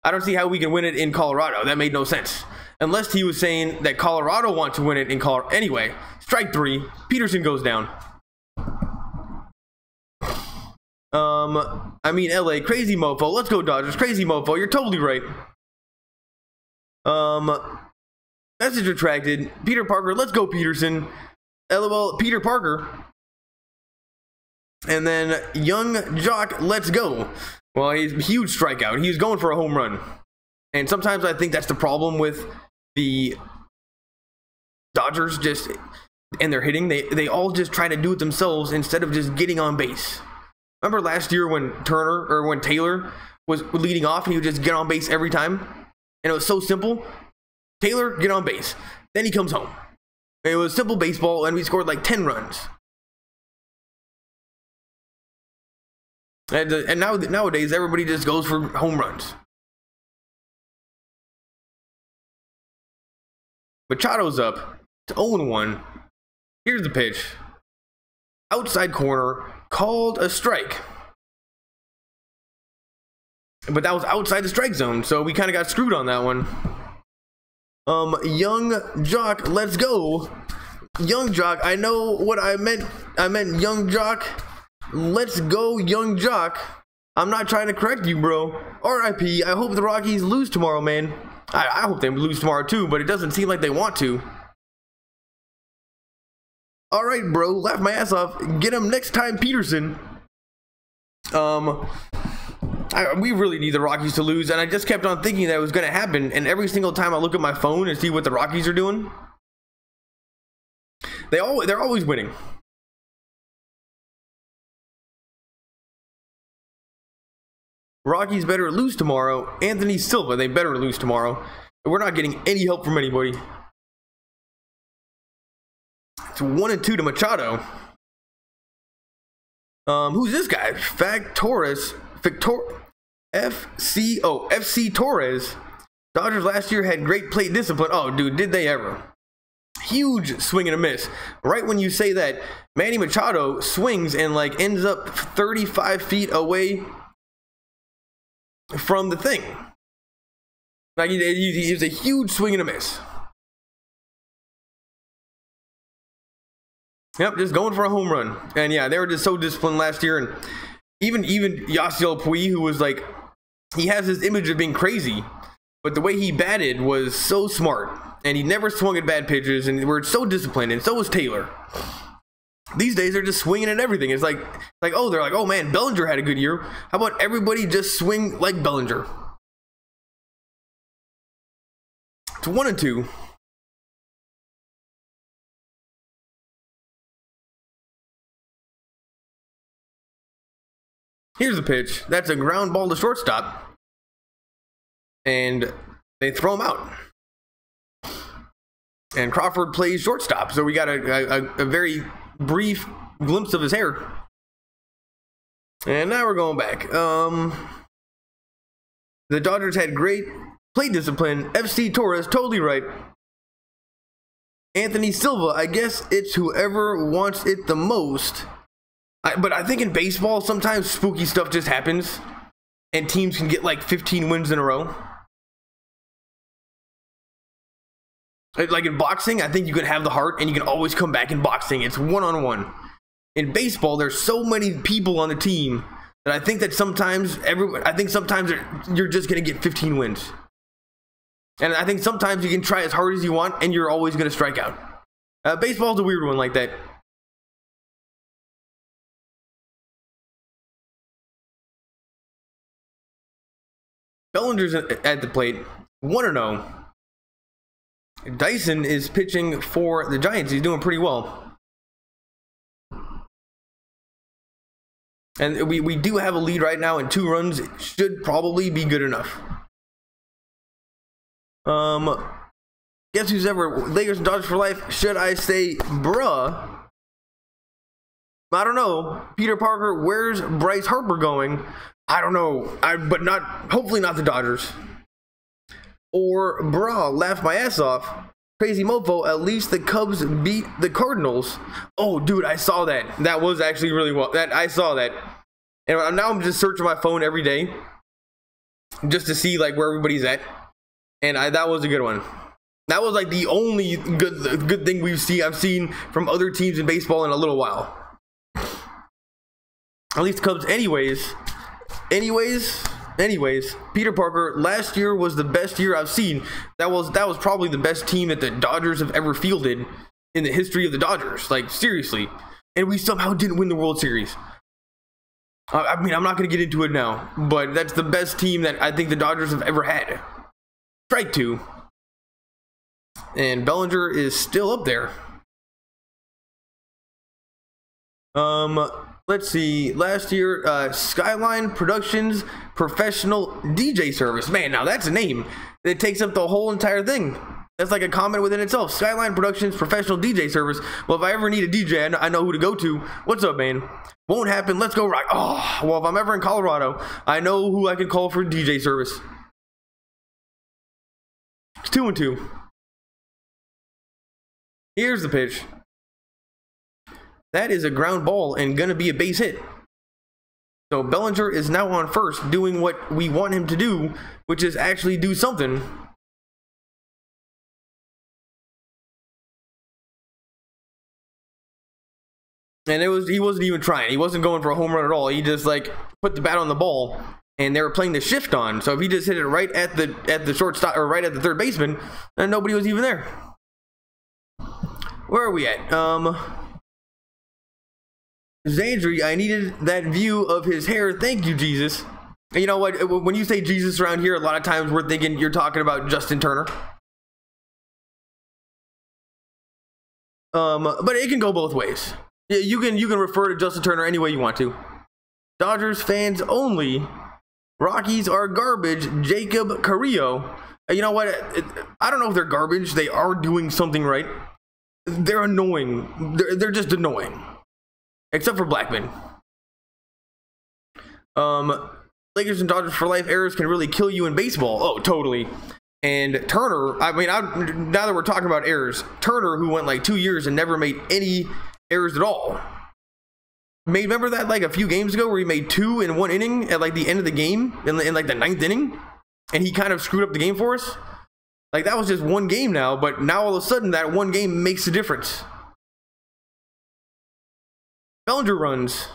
I don't see how we can win it in Colorado. That made no sense. Unless he was saying that Colorado wants to win it in Colorado. Anyway, strike three. Peterson goes down. I mean, LA, crazy mofo. Let's go, Dodgers. Crazy mofo. You're totally right. Message retracted. Peter Parker. Let's go, Peterson. LOL, Peter Parker. And then Young Jock. Let's go. Well, he's a huge strikeout. He's going for a home run. And sometimes I think that's the problem with the Dodgers and their hitting. They all just try to do it themselves instead of just getting on base. Remember last year when Taylor was leading off and he would just get on base every time? And it was so simple. Taylor, get on base. Then he comes home. It was simple baseball, and we scored like 10 runs. And nowadays, everybody just goes for home runs. Machado's up to 0-1. Here's the pitch. Outside corner, called a strike. But that was outside the strike zone, so we kind of got screwed on that one. Young Jock, let's go. Young Jock, I know what I meant. I meant Young Jock. Let's go, Young Jock. I'm not trying to correct you, bro. RIP. I hope the Rockies lose tomorrow, man. I hope they lose tomorrow too, but it doesn't seem like they want to. All right, bro. Laugh my ass off. Get him next time, Peterson. We really need the Rockies to lose, and I just kept on thinking that it was going to happen, and every single time I look at my phone and see what the Rockies are doing, they're always winning. Rockies better lose tomorrow. Anthony Silva, they better lose tomorrow. We're not getting any help from anybody. It's 1-2 to Machado. Who's this guy? FC Torres. Dodgers last year had great plate discipline. Oh, dude, did they ever? Huge swing and a miss. Right when you say that, Manny Machado swings and like ends up 35 feet away from the thing. Like he was a huge swing and a miss. Yep, just going for a home run. And yeah, they were just so disciplined last year. And even Yasiel Puig, who was like, he has this image of being crazy, but the way he batted was so smart, and he never swung at bad pitches, and we're so disciplined, and so was Taylor. These days they're just swinging at everything. It's like oh, they're like, oh man, Bellinger had a good year. How about everybody just swing like Bellinger? It's 1-2. Here's the pitch. That's a ground ball to shortstop. And they throw him out. And Crawford plays shortstop. So we got a very brief glimpse of his hair. And now we're going back. The Dodgers had great plate discipline. FC Torres, totally right. Anthony Silva, I guess it's whoever wants it the most. But I think in baseball, sometimes spooky stuff just happens, and teams can get like 15 wins in a row. Like in boxing, I think you can have the heart, and you can always come back in boxing. It's one-on-one. In baseball, there's so many people on the team that I think that sometimes you're just gonna get 15 wins. And I think sometimes you can try as hard as you want, and you're always gonna strike out. Baseball's a weird one like that. Bellinger's at the plate, 1-0. Dyson is pitching for the Giants. He's doing pretty well. And we do have a lead right now, and 2 runs should probably be good enough. Guess who's ever Lakers and Dodgers for life? Should I say bruh? I don't know. Peter Parker, where's Bryce Harper going? I don't know. But not, hopefully not the Dodgers. Or bruh, laugh my ass off. Crazy mofo, at least the Cubs beat the Cardinals. Oh, dude, I saw that. That was actually really well. I saw that. And now I'm just searching my phone every day just to see like where everybody's at. And that was a good one. That was like the only good thing I've seen from other teams in baseball in a little while. At least the Cubs, anyways, Peter Parker, last year was the best year I've seen. That was probably the best team that the Dodgers have ever fielded in the history of the Dodgers. Like, seriously. And we somehow didn't win the World Series. I mean, I'm not going to get into it now, but that's the best team that I think the Dodgers have ever had. Strike 2. And Bellinger is still up there. Let's see. Last year, Skyline Productions Professional DJ Service. Man, now that's a name that takes up the whole entire thing. That's like a comment within itself. Skyline Productions Professional DJ Service. Well, if I ever need a DJ, I know who to go to. What's up, man? Won't happen. Let's go rock. Oh, well, if I'm ever in Colorado, I know who I can call for DJ service. It's 2-2. Here's the pitch. That is a ground ball and gonna be a base hit. So Bellinger is now on first, doing what we want him to do, which is actually do something. And he wasn't even trying. He wasn't going for a home run at all. He just like put the bat on the ball, and they were playing the shift on. So if he just hit it right at the shortstop or right at the third baseman, then nobody was even there. Where are we at? Xandri, I needed that view of his hair. Thank you, Jesus. And you know what? When you say Jesus around here, a lot of times we're thinking you're talking about Justin Turner. But it can go both ways. You can refer to Justin Turner any way you want to. Dodgers fans only. Rockies are garbage. Jacob Carrillo. You know what? I don't know if they're garbage. They are doing something right. They're annoying. They're just annoying. Except for Blackman. Lakers and Dodgers for life errors can really kill you in baseball. Oh, totally. And Turner, I mean, now that we're talking about errors, Turner, who went like 2 years and never made any errors at all. Remember that like a few games ago where he made 2 in 1 inning at like the end of the game in like the 9th inning, and he kind of screwed up the game for us. Like that was just 1 game now, but now all of a sudden that 1 game makes a difference. Bellinger runs,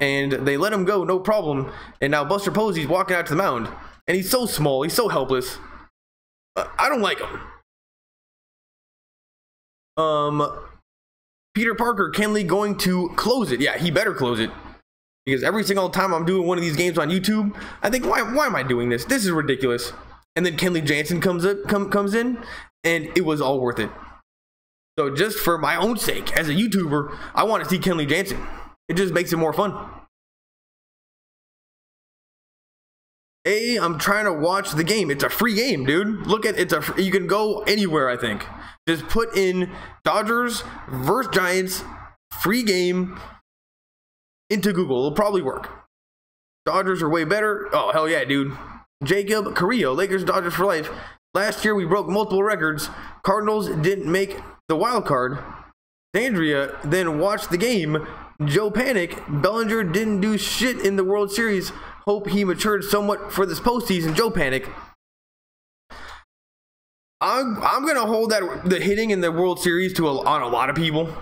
and they let him go, no problem. And now Buster Posey's walking out to the mound, and he's so small, he's so helpless. I don't like him. Peter Parker, Kenley going to close it? Yeah, he better close it. Because every single time I'm doing one of these games on YouTube, I think, why am I doing this? This is ridiculous. And then Kenley Jansen comes in, and it was all worth it. So just for my own sake, as a YouTuber, I want to see Kenley Jansen. It just makes it more fun. I'm trying to watch the game. It's a free game, dude. Look at you can go anywhere, I think. Just put in Dodgers versus Giants free game into Google. It'll probably work. Dodgers are way better. Oh, hell yeah, dude. Jacob Carrillo, Lakers Dodgers for life. Last year we broke multiple records. Cardinals didn't make the wild card. Andrea then watched the game. Joe Panic, Bellinger didn't do shit in the World Series. Hope he matured somewhat for this postseason. Joe Panic. I'm gonna hold the hitting in the World Series on a lot of people.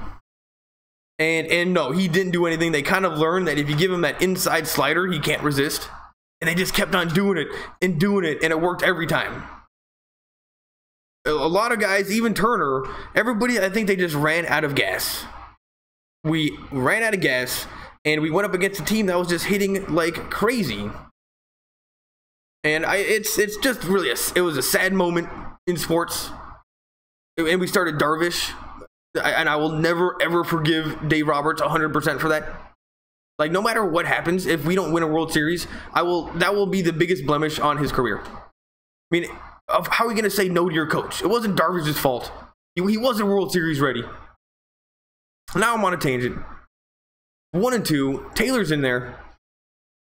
And no, he didn't do anything. They kind of learned that if you give him that inside slider, he can't resist. And they just kept on doing it, and it worked every time. A lot of guys, even Turner, everybody, I think they just ran out of gas. We ran out of gas, and we went up against a team that was just hitting like crazy. And it's just really it was a sad moment in sports. And we started Darvish, and I will never ever forgive Dave Roberts 100% for that. Like, no matter what happens, if we don't win a World Series, that will be the biggest blemish on his career. I mean, how are we going to say no to your coach? It wasn't Darvish's fault. He wasn't World Series ready. Now I'm on a tangent. 1 and 2, Taylor's in there.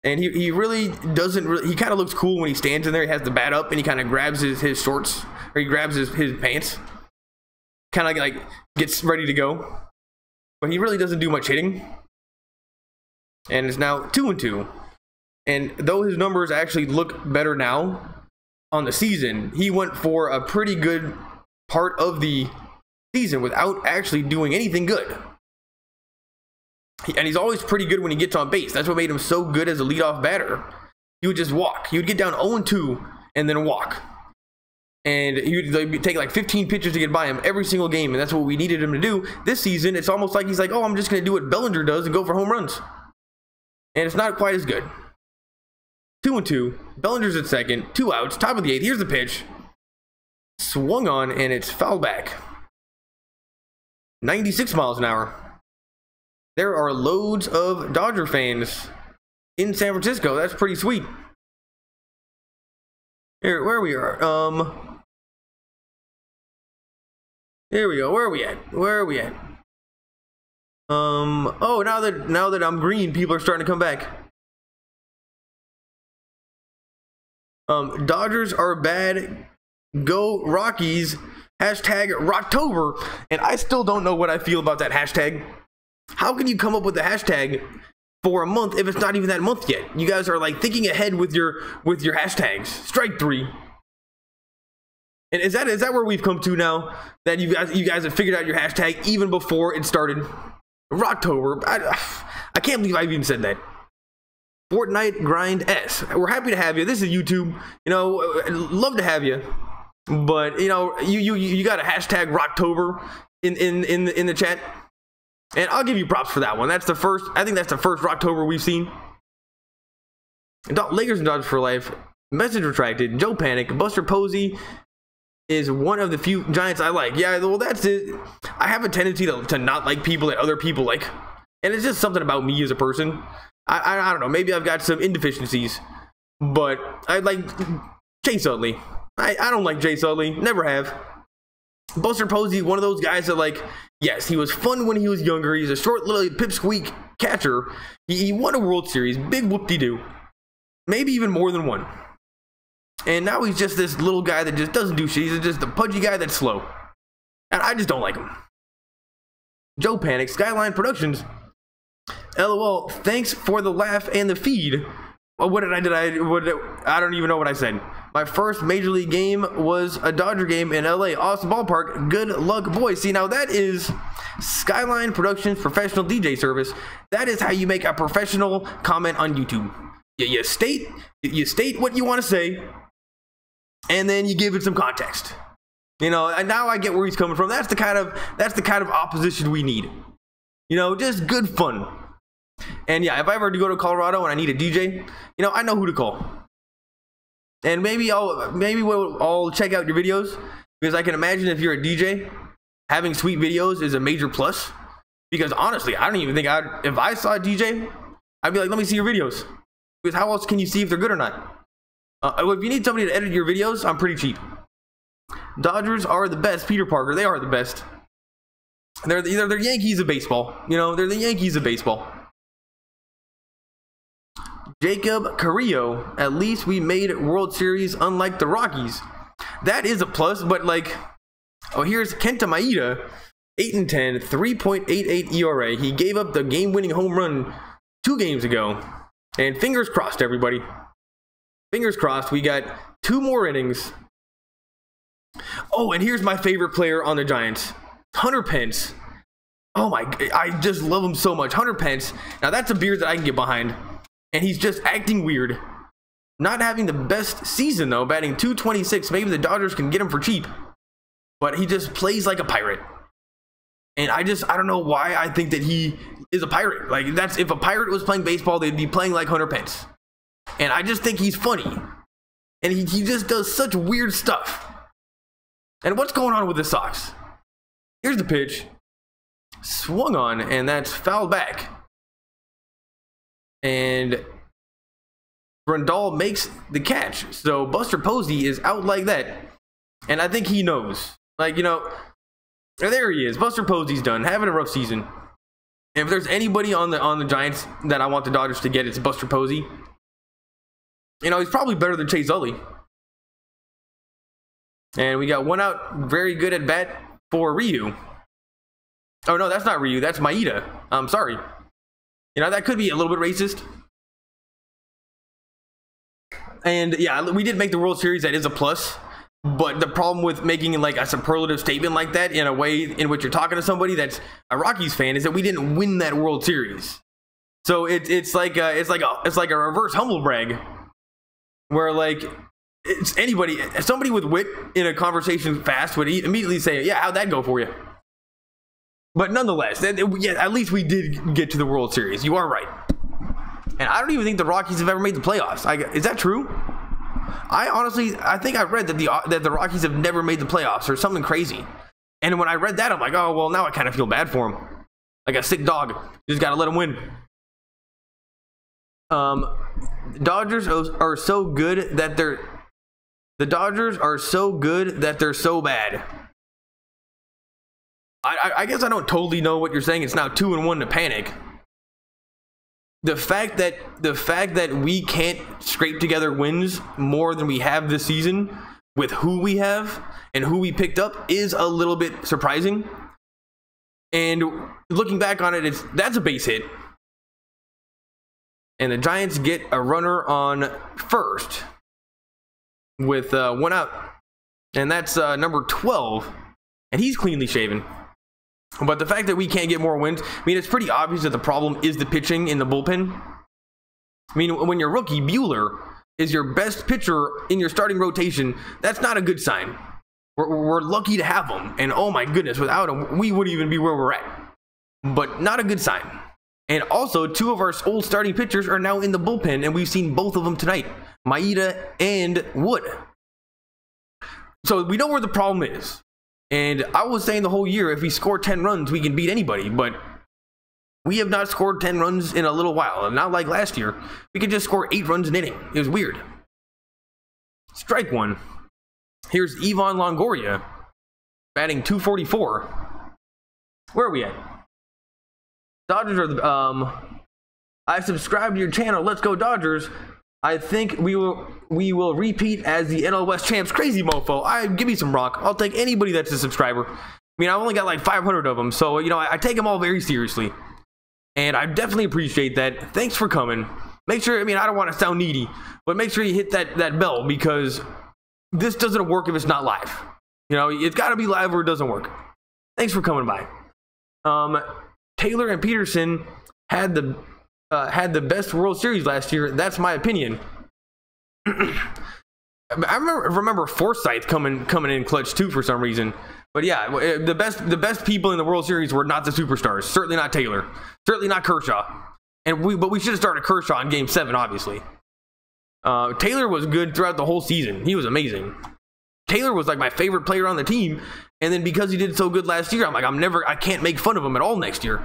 And he really doesn't, he kind of looks cool when he stands in there. He has the bat up and he kind of grabs his shorts, or he grabs his pants. Kind of like gets ready to go. But he really doesn't do much hitting. And it's now 2 and 2. And though his numbers actually look better now on the season, he went for a pretty good part of the season without actually doing anything good. And he's always pretty good when he gets on base. That's what made him so good as a leadoff batter. He would just walk. He would get down 0-2 and then walk. And he would take like 15 pitches to get by him every single game. And that's what we needed him to do. This season, it's almost like he's like, oh, I'm just going to do what Bellinger does and go for home runs. And it's not quite as good. 2 and 2. Bellinger's at second. 2 outs. Top of the 8th. Here's the pitch. Swung on, and it's foul back. 96 miles an hour. There are loads of Dodger fans in San Francisco. That's pretty sweet. Here, where we are. There we go. Where are we at? Where are we at? Oh, now that I'm green, people are starting to come back. Dodgers are bad. Go Rockies. Hashtag Rocktober. And I still don't know what I feel about that hashtag. How can you come up with the hashtag for a month if it's not even that month yet? You guys are like thinking ahead with your hashtags. Strike 3. And is that where we've come to now? That you guys have figured out your hashtag even before it started? Rocktober. I can't believe I've even said that. Fortnite Grind S. We're happy to have you. This is YouTube. You know, love to have you. But you know, you got a hashtag Rocktober in the chat, and I'll give you props for that one. That's the first. I think that's the first Rocktober we've seen. Lakers and Dodgers for life. Message retracted. Joe Panic. Buster Posey is one of the few Giants I like. Yeah, well, that's it. I have a tendency to not like people that other people like, and it's just something about me as a person. I don't know. Maybe I've got some indeficiencies, but I like Chase Utley. I don't like Chase Utley. Never have. Buster Posey, one of those guys that, like, yes, he was fun when he was younger. He's a short little pipsqueak catcher. He won a World Series. Big whoop-de-doo. Maybe even more than one. And now he's just this little guy that just doesn't do shit. He's just a pudgy guy that's slow. And I just don't like him. Joe Panic, Skyline Productions. LOL, thanks for the laugh and the feed. Oh, I don't even know what I said. My first Major League game was a Dodger game in LA. Awesome ballpark. Good luck, boys. See, now that is Skyline Productions professional DJ service. That is how you make a professional comment on YouTube. You state what you want to say, and then you give it some context. You know, and now I get where he's coming from. That's the kind of opposition we need. You know, just good fun. And yeah, if I ever do go to Colorado and I need a DJ, you know, I know who to call. And maybe I'll check out your videos, because I can imagine if you're a DJ, having sweet videos is a major plus. Because honestly, I don't even think if I saw a DJ, I'd be like, let me see your videos. Because how else can you see if they're good or not? If you need somebody to edit your videos, I'm pretty cheap. Dodgers are the best. Peter Parker, they are the best. They're Yankees of baseball. You know, they're the Yankees of baseball. Jacob Carrillo, at least we made World Series unlike the Rockies. That is a plus, but like, oh, here's Kenta Maeda, 8-10, 3.88 ERA. He gave up the game-winning home run 2 games ago. And fingers crossed, everybody. Fingers crossed, we got 2 more innings. Oh, and here's my favorite player on the Giants, Hunter Pence. Oh my, I just love him so much. Hunter Pence. Now that's a beard that I can get behind. And he's just acting weird. Not having the best season, though, batting .226. Maybe the Dodgers can get him for cheap. But he just plays like a pirate. And I don't know why I think that he is a pirate. Like, if a pirate was playing baseball, they'd be playing like Hunter Pence. And I just think he's funny. And he just does such weird stuff. And what's going on with the Sox? Here's the pitch. Swung on, and that's fouled back. And Grandal makes the catch. So Buster Posey is out like that. And I think he knows. Like, you know, there he is. Buster Posey's done. Having a rough season. And if there's anybody on the Giants that I want the Dodgers to get, it's Buster Posey. You know, he's probably better than Chase Utley. And we got one out. Very good at bat for Ryu. Oh, no, that's not Ryu. That's Maeda. I'm sorry. You know, that could be a little bit racist. And yeah, we did make the World Series. That is a plus. But the problem with making like a superlative statement like that in a way in which you're talking to somebody that's a Rockies fan is that we didn't win that World Series. So it's like a reverse humble brag, where like it's somebody with wit in a conversation fast would immediately say, "Yeah, how'd that go for you?" But nonetheless, yeah, at least we did get to the World Series. You are right. And I don't even think the Rockies have ever made the playoffs. Is that true? I think I read that the Rockies have never made the playoffs or something crazy. And when I read that, I'm like, oh, well, now I kind of feel bad for them. Like a sick dog. You just got to let them win. Dodgers are so good that the Dodgers are so good that they're so bad. I guess I don't totally know what you're saying. It's now 2-1 to panic. The fact that we can't scrape together wins more than we have this season with who we have and who we picked up is a little bit surprising. And looking back on it, that's a base hit. And the Giants get a runner on first with 1 out. And that's number 12. And he's cleanly shaven. But the fact that we can't get more wins, I mean, it's pretty obvious that the problem is the pitching in the bullpen. I mean, when your rookie, Buehler, is your best pitcher in your starting rotation, that's not a good sign. We're lucky to have him. And oh my goodness, without him, we wouldn't even be where we're at. But not a good sign. And also, 2 of our old starting pitchers are now in the bullpen, and we've seen both of them tonight. Maeda and Wood. So we know where the problem is. And I was saying the whole year, if we score 10 runs, we can beat anybody. But we have not scored 10 runs in a little while. Not like last year. We could just score 8 runs an inning. It was weird. Strike one. Here's Ivan Longoria, batting .244. Where are we at? Dodgers are the, I subscribed to your channel. Let's go Dodgers. I think we will repeat as the NL West champs. Crazy mofo. Give me some rock. I'll take anybody that's a subscriber. I mean, I've only got like 500 of them, so you know I take them all very seriously, and I definitely appreciate that. Thanks for coming. Make sure. I mean, I don't want to sound needy, but make sure you hit that bell, because this doesn't work if it's not live. You know, it's got to be live or it doesn't work. Thanks for coming by. Taylor and Peterson had the best World Series last year. That's my opinion. I remember Forsythe coming in clutch too for some reason. But yeah, the best people in the World Series were not the superstars. Certainly not Taylor. Certainly not Kershaw. But we should have started Kershaw in Game 7, obviously. Taylor was good throughout the whole season. He was amazing. Taylor was like my favorite player on the team, and then because he did so good last year, I'm like, I can't make fun of him at all next year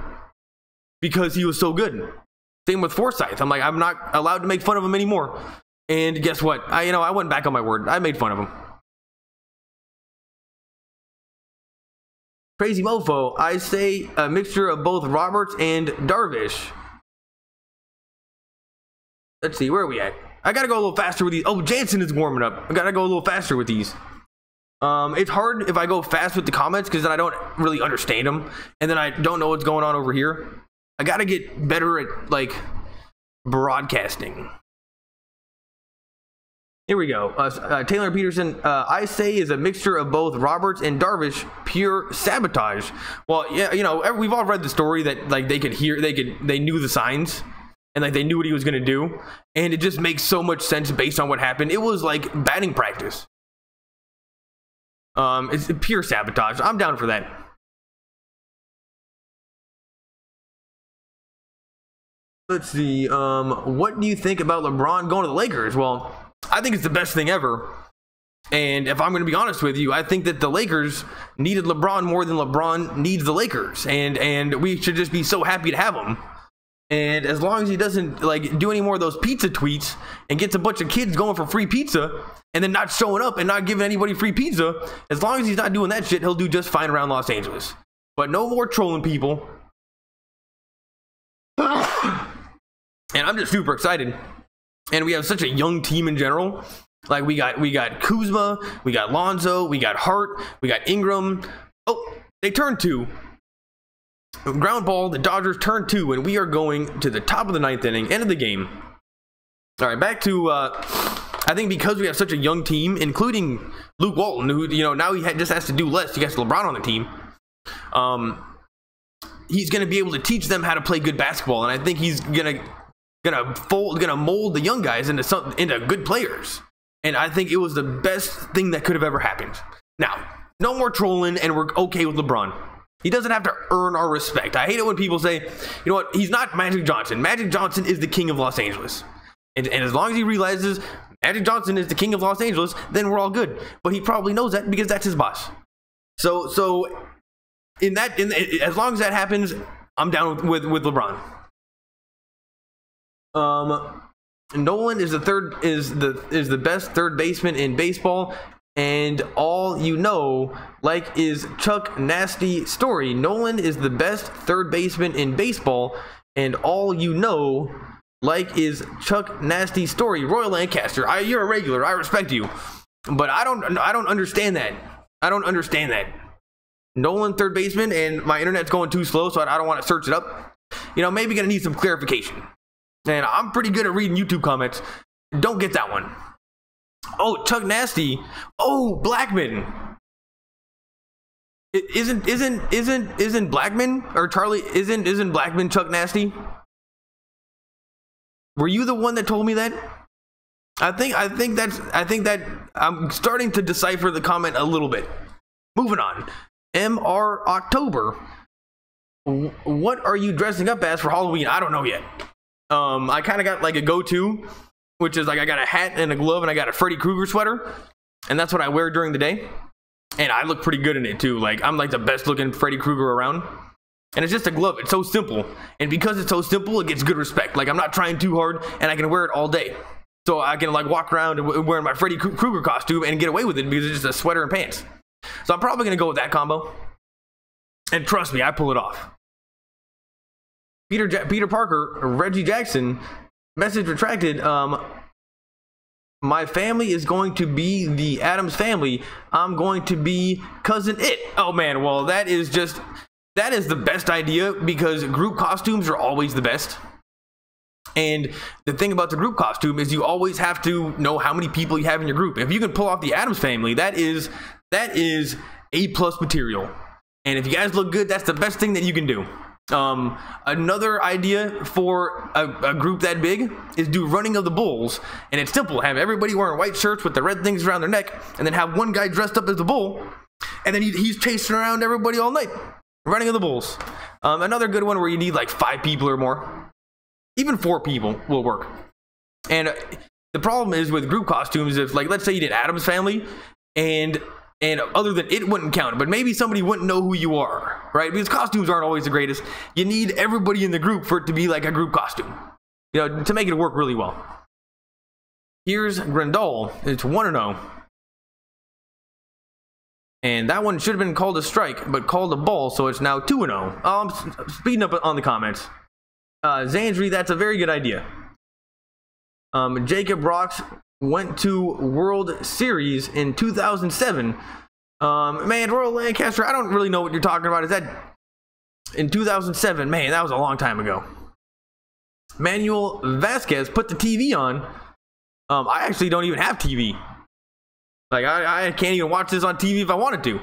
because he was so good. Same with Forsythe. I'm like, I'm not allowed to make fun of him anymore. And guess what? I went back on my word. I made fun of him. Crazy mofo. I say a mixture of both Roberts and Darvish. Let's see, where are we at? I gotta go a little faster with these. Oh, Jansen is warming up. I gotta go a little faster with these. It's hard if I go fast with the comments because then I don't really understand them, and then I don't know what's going on over here. I gotta get better at like broadcasting. Here we go. Taylor Peterson, I say, is a mixture of both Roberts and Darvish, pure sabotage. Well, yeah, you know, we've all read the story that like they knew the signs. And like they knew what he was going to do, and it just makes so much sense based on what happened. It was like batting practice. It's pure sabotage. I'm down for that. Let's see. What do you think about LeBron going to the Lakers? Well, I think it's the best thing ever. And if I'm going to be honest with you, I think that the Lakers needed LeBron more than LeBron needs the Lakers, and we should just be so happy to have him. And as long as he doesn't like do any more of those pizza tweets and gets a bunch of kids going for free pizza and then not showing up and not giving anybody free pizza, as long as he's not doing that shit, he'll do just fine around Los Angeles. But no more trolling people. And I'm just super excited. And we have such a young team in general. Like we got Kuzma, we got Lonzo, we got Hart, we got Ingram. Oh, they turned 2. Ground ball, the Dodgers turn 2, and we are going to the top of the 9th inning, end of the game. All right, back to, I think because we have such a young team, including Luke Walton, who, you know, now he just has to do less. He has LeBron on the team. He's going to be able to teach them how to play good basketball, and I think he's gonna mold the young guys into good players. And I think it was the best thing that could have ever happened. Now, no more trolling, and we're okay with LeBron. He doesn't have to earn our respect. I hate it when people say, you know what, he's not Magic Johnson. Magic Johnson is the king of Los Angeles. And as long as he realizes Magic Johnson is the king of Los Angeles, then we're all good. But he probably knows that because that's his boss. So as long as that happens, I'm down with LeBron. Nolan is the best third baseman in baseball. And all you know, like, is Chuck Nasty story. Nolan is the best third baseman in baseball, and all you know, like, is Chuck Nasty story. Royal Lancaster, you're a regular. I respect you, but I don't understand that. I don't understand that. Nolan third baseman, and my internet's going too slow, so I don't want to search it up. You know, maybe gonna need some clarification. And I'm pretty good at reading YouTube comments. Don't get that one. Oh, Chuck Nasty. Oh, Blackman. Isn't Blackman or Charlie? Isn't Blackman Chuck Nasty? Were you the one that told me that? I think that I'm starting to decipher the comment a little bit. Moving on. MR October. What are you dressing up as for Halloween? I don't know yet. I kind of got like a go-to, which is like I got a hat and a glove and I got a Freddy Krueger sweater, and that's what I wear during the day. And I look pretty good in it too. Like I'm like the best looking Freddy Krueger around. And it's just a glove. It's so simple. And because it's so simple, it gets good respect. Like I'm not trying too hard and I can wear it all day. So I can like walk around and wear my Freddy Krueger costume and get away with it because it's just a sweater and pants. So I'm probably going to go with that combo. And trust me, I pull it off. Peter Parker, Reggie Jackson, message retracted. My family is going to be the Addams family. I'm going to be cousin It. Oh man, well that is the best idea because group costumes are always the best. And the thing about the group costume is you always have to know how many people you have in your group. If you can pull off the Addams family, that is A+ material. And if you guys look good, that's the best thing that you can do. Another idea for a group that big is do running of the bulls, and it's simple. Have everybody wearing white shirts with the red things around their neck, and then have one guy dressed up as the bull, and then he's chasing around everybody all night. Running of the bulls. Another good one where you need like 5 people or more. Even 4 people will work. And the problem is with group costumes, if like let's say you did Addams family, and other than it wouldn't count, but maybe somebody wouldn't know who you are, right? Because costumes aren't always the greatest. You need everybody in the group for it to be like a group costume, you know, to make it work really well. Here's Grendel. It's 1-0. And that one should have been called a strike, but called a ball, so it's now 2-0. I'm speeding up on the comments. Zandri, that's a very good idea. Jacob Rocks went to World Series in 2007. Man, Royal Lancaster, I don't really know what you're talking about. Is that in 2007? Man, that was a long time ago. Manuel Vasquez put the TV on. I actually don't even have TV. Like, I can't even watch this on TV if I wanted to.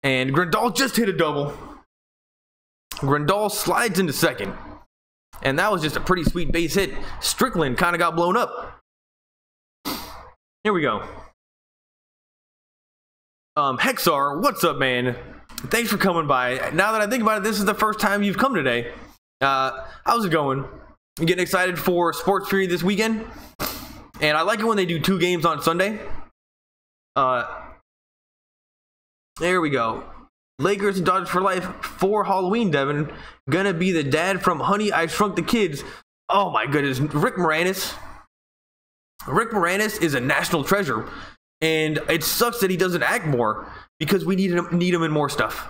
And Grendel just hit a double. Grendel slides into second. And that was just a pretty sweet base hit. Strickland kind of got blown up. Here we go. Hexar, what's up, man? Thanks for coming by. Now that I think about it, this is the first time you've come today. How's it going? You getting excited for Sports Fury this weekend? And I like it when they do 2 games on Sunday. There we go. Lakers and Dodgers for life for Halloween, Devin. Gonna be the dad from Honey, I Shrunk the Kids. Oh my goodness. Rick Moranis. Rick Moranis is a national treasure. And it sucks that he doesn't act more because we need him in more stuff.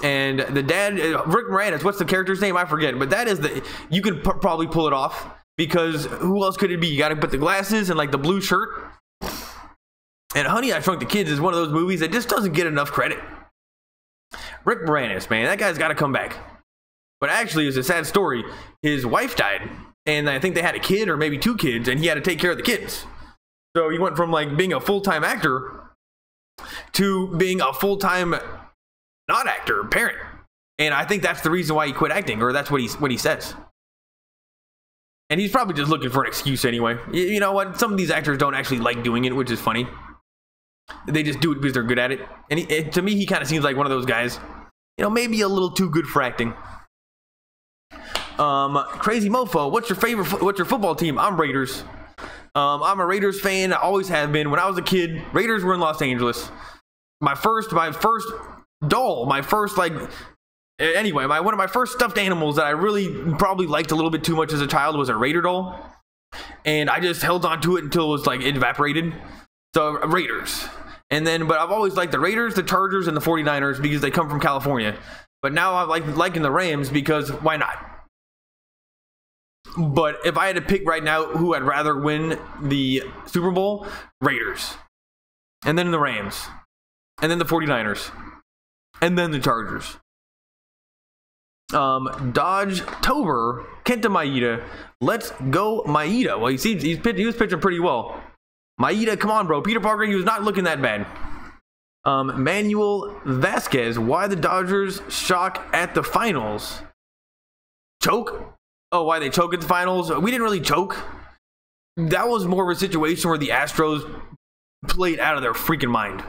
And the dad, Rick Moranis, what's the character's name? I forget. But that is you can probably pull it off. Because who else could it be? You gotta put the glasses and like the blue shirt. And Honey, I Shrunk the Kids is one of those movies that just doesn't get enough credit. Rick Moranis, man, that guy's gotta come back. But actually, it's a sad story. His wife died, and I think they had a kid or maybe 2 kids, and he had to take care of the kids. So he went from like being a full-time actor to being a full-time not actor, parent. And I think that's the reason why he quit acting, or that's what he says. And he's probably just looking for an excuse anyway. You know what? Some of these actors don't actually like doing it, which is funny. They just do it because they're good at it. And to me, he kind of seems like one of those guys, you know, maybe a little too good for acting. Crazy Mofo, what's your football team? I'm Raiders. I'm a Raiders fan. I always have been. When I was a kid, Raiders were in Los Angeles. My first doll, one of my first stuffed animals that I really probably liked a little bit too much as a child was a Raider doll. And I just held on to it until it was like evaporated. So Raiders. And then, but I've always liked the Raiders, the Chargers, and the 49ers because they come from California. But now I'm liking the Rams because why not? But if I had to pick right now who I'd rather win the Super Bowl, Raiders. And then the Rams. And then the 49ers. And then the Chargers. Dodge Tober, Kenta Maeda. Let's go Maeda. Well, he was pitching pretty well. Maeda, come on, bro. Peter Parker, he was not looking that bad. Manuel Vasquez, why the Dodgers shock at the finals? Choke? Oh, why they choke at the finals? We didn't really choke. That was more of a situation where the Astros played out of their freaking mind.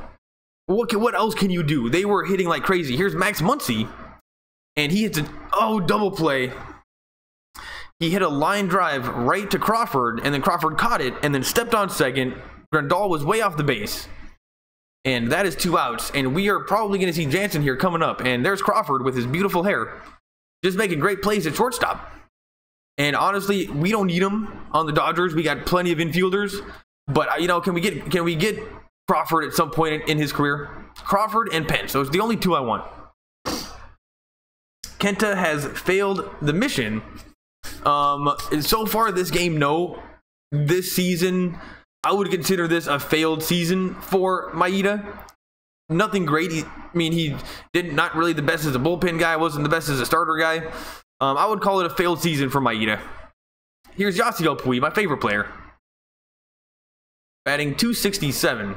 What else can you do? They were hitting like crazy. Here's Max Muncy, and he hits a double play. He hit a line drive right to Crawford, and then Crawford caught it and then stepped on second. Grandal was way off the base, and that is 2 outs. And we are probably going to see Jansen here coming up. And there's Crawford with his beautiful hair, just making great plays at shortstop. And honestly, we don't need him on the Dodgers. We got plenty of infielders, but you know, can we get Crawford at some point in his career? Crawford and Pence. Those are the only 2 I want. Kenta has failed the mission. So far this game, no. This season, I would consider this a failed season for Maeda. Nothing great. He not really the best as a bullpen guy. Wasn't the best as a starter guy. I would call it a failed season for Maeda. Here's Yasiel Puig, my favorite player. Batting .267.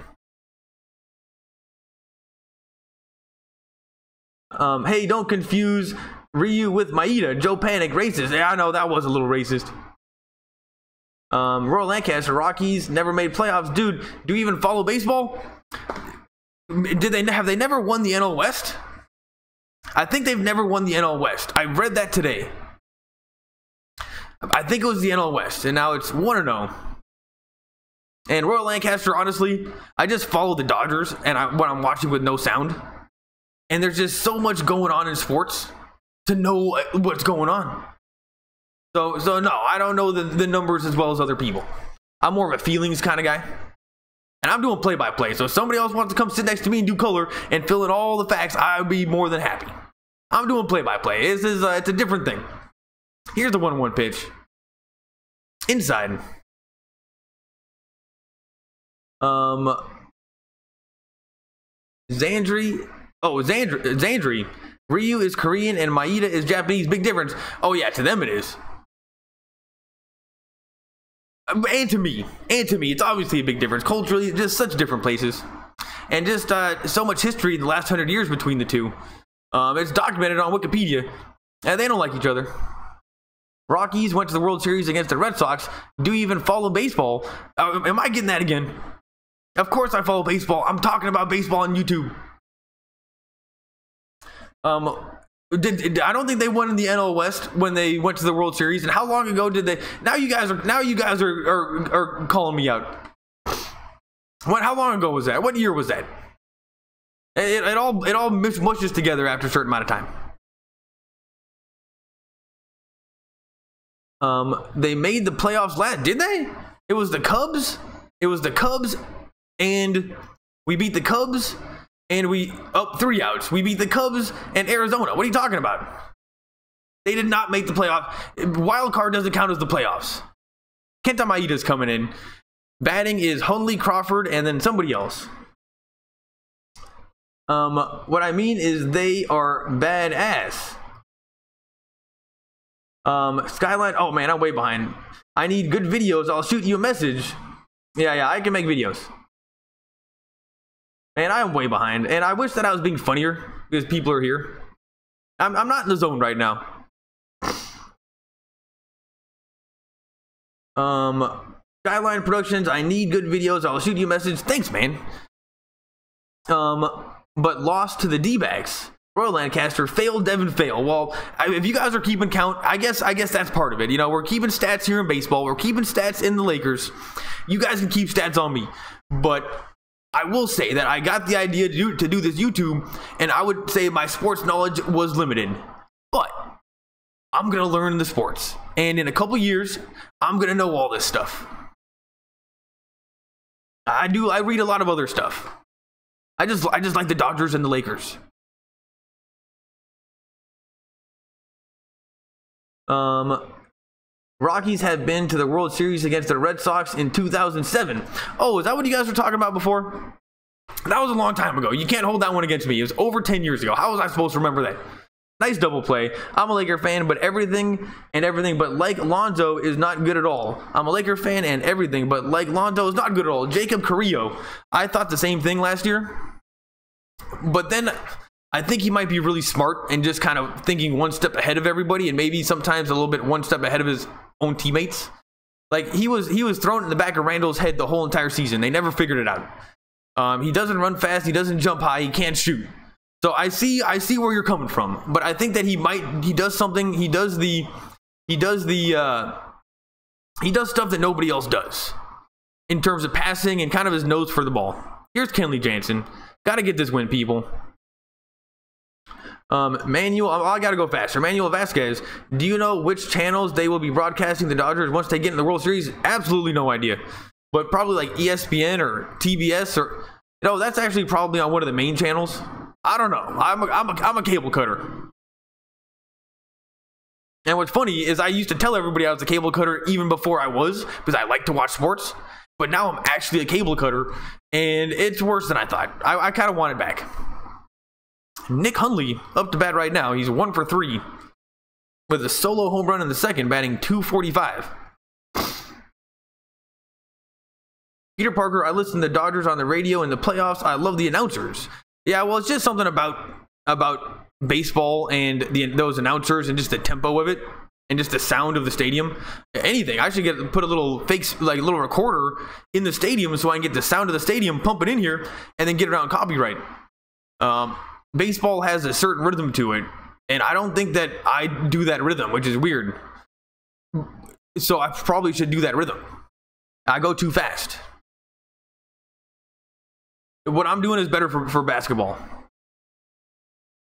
Hey, don't confuse Ryu with Maeda. Joe Panic, racist. Yeah, I know that was a little racist. Royal Lancaster, Rockies never made playoffs. Dude, do you even follow baseball? Have they never won the NL West? I think they've never won the NL West. I read that today. I think it was the NL West, and now it's 1-0. And Royal Lancaster, honestly, I just follow the Dodgers and when I'm watching with no sound. And there's just so much going on in sports to know what's going on. So no, I don't know the numbers as well as other people. I'm more of a feelings kind of guy. And I'm doing play-by-play. So if somebody else wants to come sit next to me and do color and fill in all the facts, I would be more than happy. I'm doing play-by-play. It's a different thing. Here's the 1-1 pitch. Inside. Xandri. Oh, Xandri. Ryu is Korean and Maeda is Japanese. Big difference. Oh yeah, to them it is. And to me, it's obviously a big difference. Culturally, just such different places. And just so much history in the last 100 years between the two. It's documented on Wikipedia. And they don't like each other. Rockies went to the World Series against the Red Sox. Do you even follow baseball? Am I getting that again? Of course I follow baseball. I'm talking about baseball on YouTube. I don't think they won in the NL West when they went to the World Series. And how long ago did they? Now you guys are calling me out. How long ago was that? What year was that? It all mushes together after a certain amount of time. They made the playoffs last. Did they? It was the Cubs. And we beat the Cubs. And 3 outs. We beat the Cubs and Arizona. What are you talking about? They did not make the playoff. Wild card doesn't count as the playoffs. Kenta Maeda's coming in. Batting is Hundley, Crawford, and then somebody else. What I mean is they are badass. Skyline. Oh man, I'm way behind. I need good videos. I'll shoot you a message. Yeah, I can make videos. Man, I'm way behind, and I wish that I was being funnier because people are here. I'm not in the zone right now. Skyline Productions, I need good videos. I'll shoot you a message. Thanks, man. But lost to the D-backs. Royal Lancaster failed Devin Fail. Well, if you guys are keeping count, I guess that's part of it. You know, we're keeping stats here in baseball. We're keeping stats in the Lakers. You guys can keep stats on me, but I will say that I got the idea to do this YouTube, and I would say my sports knowledge was limited. But I'm going to learn the sports. And in a couple years, I'm going to know all this stuff. I read a lot of other stuff. I just like the Dodgers and the Lakers. Rockies have been to the World Series against the Red Sox in 2007. Oh, is that what you guys were talking about before? That was a long time ago. You can't hold that one against me. It was over 10 years ago. How was I supposed to remember that? Nice double play. I'm a Laker fan, but everything but like Lonzo is not good at all. I'm a Laker fan and everything, but like Lonzo is not good at all. Jacob Carrillo. I thought the same thing last year. But then I think he might be really smart and just kind of thinking one step ahead of everybody, and maybe sometimes a little bit one step ahead of his own teammates. Like he was thrown in the back of Randall's head the whole entire season. They never figured it out. He doesn't run fast. He doesn't jump high. He can't shoot. So I see where you're coming from. But I think that he does something. He does stuff that nobody else does in terms of passing and kind of his nose for the ball. Here's Kenley Jansen. Got to get this win, people. I gotta go faster. Manuel Vasquez, do you know which channels they will be broadcasting the Dodgers once they get in the World Series? Absolutely no idea, but probably like ESPN or TBS, or that's actually probably on one of the main channels. I don't know. I'm a cable cutter, and what's funny is I used to tell everybody I was a cable cutter even before I was, because I like to watch sports, but now I'm actually a cable cutter, and it's worse than I thought. I kind of want it back. Nick Hundley up to bat right now. He's 1 for 3 with a solo home run in the second, batting .245. Peter Parker, I listen to the Dodgers on the radio in the playoffs. I love the announcers. Yeah, well, it's just something about baseball and those announcers and just the tempo of it and just the sound of the stadium. Anything. I should put a little little recorder in the stadium so I can get the sound of the stadium pumping in here and then get it on copyright. Baseball has a certain rhythm to it, and I don't think that I do that rhythm, which is weird. So I probably should do that rhythm. I go too fast. What I'm doing is better for basketball.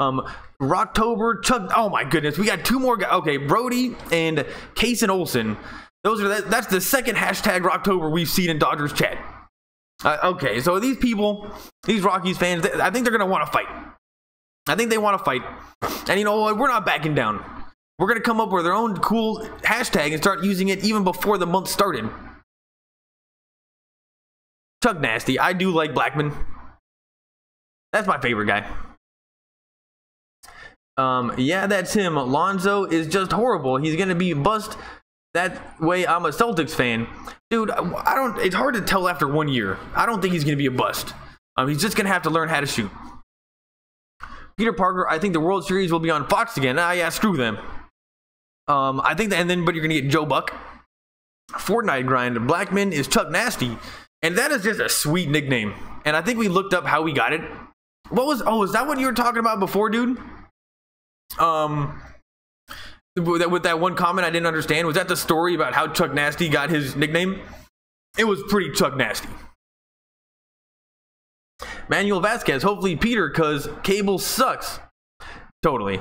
Rocktober, Chuck. Oh my goodness, we got 2 more guys. Okay, Brody and Case and Olsen. That's the second hashtag Rocktober we've seen in Dodgers chat. Okay, so these people, these Rockies fans, I think they're gonna want to fight. I think they want to fight. And you know what? We're not backing down. We're going to come up with our own cool hashtag and start using it even before the month started. Chuck Nasty. I do like Blackman. That's my favorite guy. Yeah, that's him. Lonzo is just horrible. He's going to be bust. That way, I'm a Celtics fan. Dude, it's hard to tell after 1 year. I don't think he's going to be a bust. He's just going to have to learn how to shoot. Peter Parker, I think the World Series will be on Fox again. Yeah, screw them. I think that, but you're gonna get Joe Buck. Fortnite grind. Blackman is Chuck Nasty, and that is just a sweet nickname. And I think we looked up how we got it. Is that what you were talking about before, dude? With that one comment I didn't understand. Was that the story about how Chuck Nasty got his nickname? It was pretty Chuck Nasty. Manuel Vasquez, hopefully Peter, because cable sucks. Totally.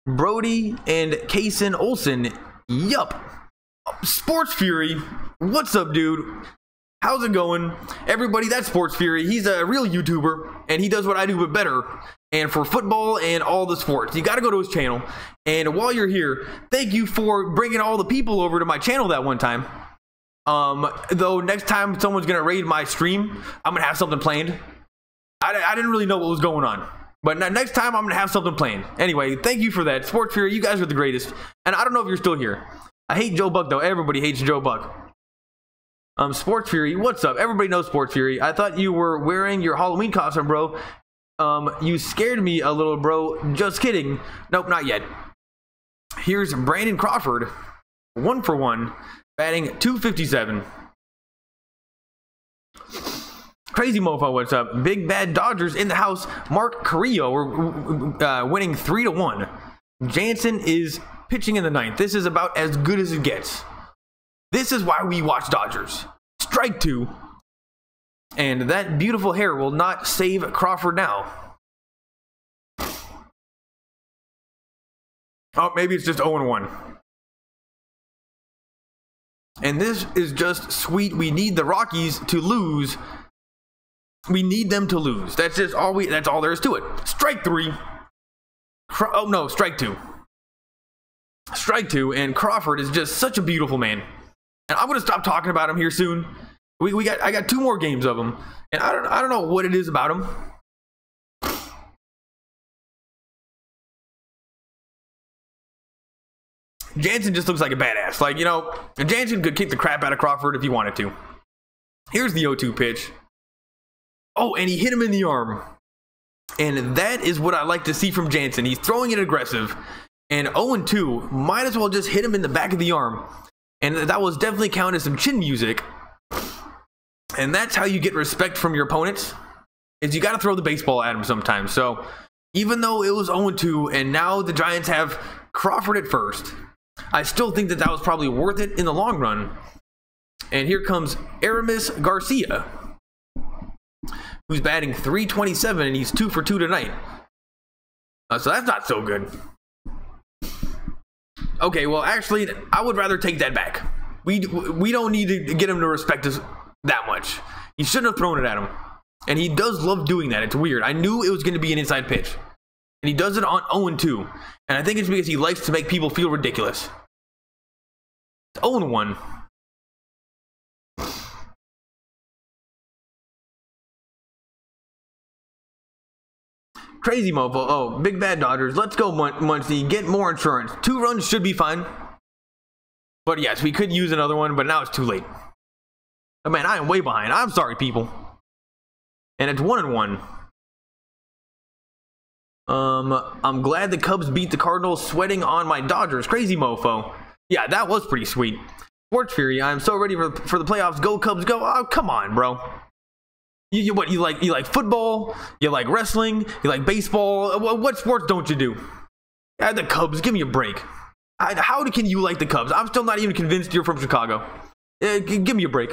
Brody and Kaysen Olsen, yup. Sports Fury, what's up, dude? How's it going? Everybody, that's Sports Fury. He's a real YouTuber, and he does what I do, but better. And for football and all the sports. You got to go to his channel. And while you're here, thank you for bringing all the people over to my channel that one time. Though next time someone's going to raid my stream, I'm going to have something planned. I didn't really know what was going on, but next time I'm gonna have something planned. Anyway, thank you for that, Sports Fury. You guys are the greatest, and I don't know if you're still here. I hate Joe Buck though. Everybody hates Joe Buck. Sports Fury, what's up? Everybody knows Sports Fury. I thought you were wearing your Halloween costume, bro. You scared me a little, bro. Just kidding. Nope, not yet. Here's Brandon Crawford, 1 for 1, batting .257. Crazy Mofo, what's up? Big Bad Dodgers in the house. Mark Carrillo, we're winning 3-1. Jansen is pitching in the 9th. This is about as good as it gets. This is why we watch Dodgers. Strike 2. And that beautiful hair will not save Crawford now. Oh, maybe it's just 0-1. And this is just sweet. We need the Rockies to lose. We need them to lose. That's just all that's all there is to it. Strike 3. Oh no, strike 2. Strike 2, and Crawford is just such a beautiful man. And I'm gonna stop talking about him here soon. I got 2 more games of him, and I don't know what it is about him. Jansen just looks like a badass. Like, you know, Jansen could kick the crap out of Crawford if he wanted to. Here's the 0-2 pitch. Oh, and he hit him in the arm. And that is what I like to see from Jansen. He's throwing it aggressive. And 0-2, might as well just hit him in the back of the arm. And that was definitely counted as some chin music. And that's how you get respect from your opponents, is you got to throw the baseball at him sometimes. So even though it was 0-2 and now the Giants have Crawford at first, I still think that that was probably worth it in the long run. And here comes Aramis Garcia, who's batting .327, and he's 2 for 2 tonight. So that's not so good. Okay, well, actually, I would rather take that back. We don't need to get him to respect us that much. He shouldn't have thrown it at him. And he does love doing that. It's weird. I knew it was going to be an inside pitch. And he does it on 0-2. And I think it's because he likes to make people feel ridiculous. 0-1. Crazy mofo. Oh, big bad Dodgers. Let's go, Muncie. Get more insurance. 2 runs should be fine. But yes, we could use another one, but now it's too late. Oh, man, I am way behind. I'm sorry, people. And it's 1-1. I'm glad the Cubs beat the Cardinals, sweating on my Dodgers. Crazy mofo. Yeah, that was pretty sweet. Sports Fury, I'm so ready for the playoffs. Go Cubs, go. Oh, come on, bro. You like football? You like wrestling? You like baseball? What sports don't you do? The Cubs, give me a break. How can you like the Cubs? I'm still not even convinced you're from Chicago. Give me a break.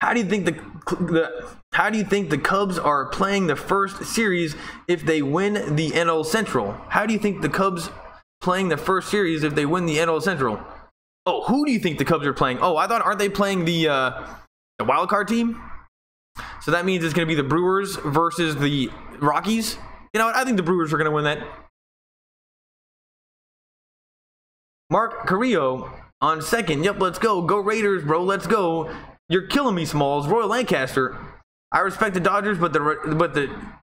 How do you think the Cubs are playing the first series if they win the NL Central? How do you think the Cubs playing the first series if they win the NL Central? Oh, who do you think the Cubs are playing? Oh, I thought, aren't they playing the wild card team? So that means it's going to be the Brewers versus the Rockies. You know what? I think the Brewers are going to win that. Mark Carrillo on second. Yep, let's go. Go Raiders, bro. Let's go. You're killing me, Smalls. Royal Lancaster. I respect the Dodgers, but the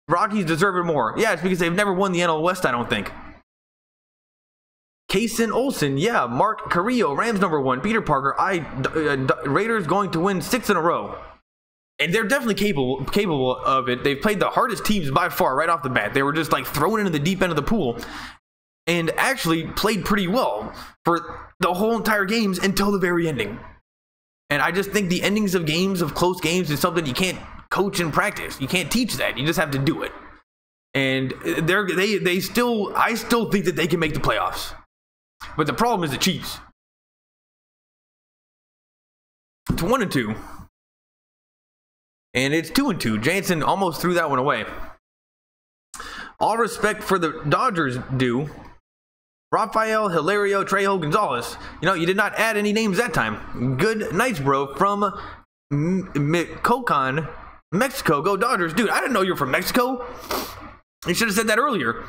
Rockies deserve it more. Yeah, it's because they've never won the NL West, I don't think. Kaysen Olsen. Yeah, Mark Carrillo. Rams #1. Peter Parker. Raiders going to win 6 in a row. And they're definitely capable of it. They've played the hardest teams by far right off the bat. They were just like thrown into the deep end of the pool and actually played pretty well for the whole entire games until the very ending. And I just think the endings of games, of close games, is something you can't coach and practice. You can't teach that. You just have to do it. And I still think that they can make the playoffs. But the problem is the Chiefs. It's 1-2. And it's 2-2. Jansen almost threw that one away. All respect for the Dodgers due. Rafael, Hilario, Trejo, Gonzalez. You know, you did not add any names that time. Good nights, bro. From Michoacan, Mexico. Go Dodgers. Dude, I didn't know you were from Mexico. You should have said that earlier.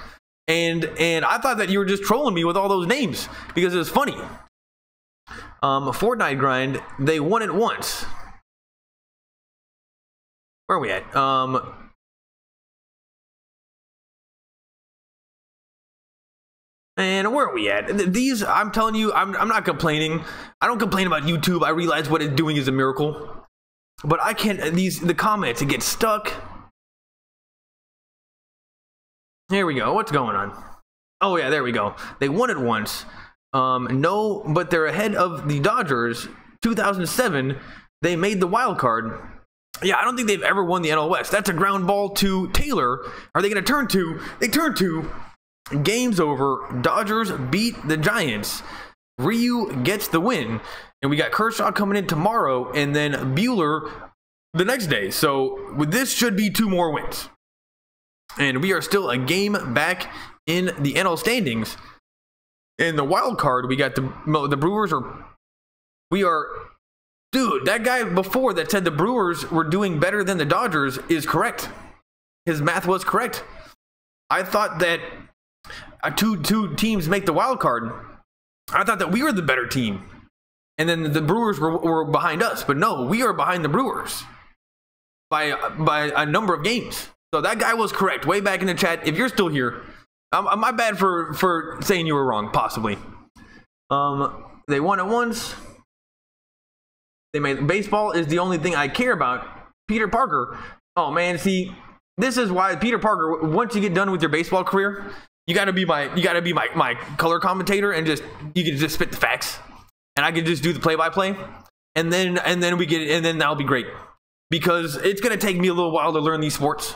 And I thought that you were just trolling me with all those names because it was funny. Fortnite grind. They won it once. Where are we at? And where are we at? These, I'm telling you, I'm not complaining. I don't complain about YouTube. I realize what it's doing is a miracle. But I can't, the comments, it gets stuck. Here we go. What's going on? Oh yeah, there we go. They won it once. No, but they're ahead of the Dodgers. 2007, they made the wild card. Yeah, I don't think they've ever won the NL West. That's a ground ball to Taylor. Are they going to turn to? They turn to. Game's over. Dodgers beat the Giants. Ryu gets the win. And we got Kershaw coming in tomorrow and then Buehler the next day. So this should be 2 more wins. And we are still a game back in the NL standings. In the wild card, we got the Brewers Dude, that guy before that said the Brewers were doing better than the Dodgers is correct. His math was correct. I thought that two teams make the wild card. I thought that we were the better team. And then the Brewers were behind us. But no, we are behind the Brewers by a number of games. So that guy was correct. Way back in the chat. If you're still here, my bad for saying you were wrong, possibly. They won it once. They made baseball is the only thing I care about. Peter Parker. Oh man, see, This is why Peter Parker, once you get done with your baseball career, you gotta be my color commentator, and you can just spit the facts, and I can just do the play-by-play, and then that'll be great, because it's gonna take me a little while to learn these sports.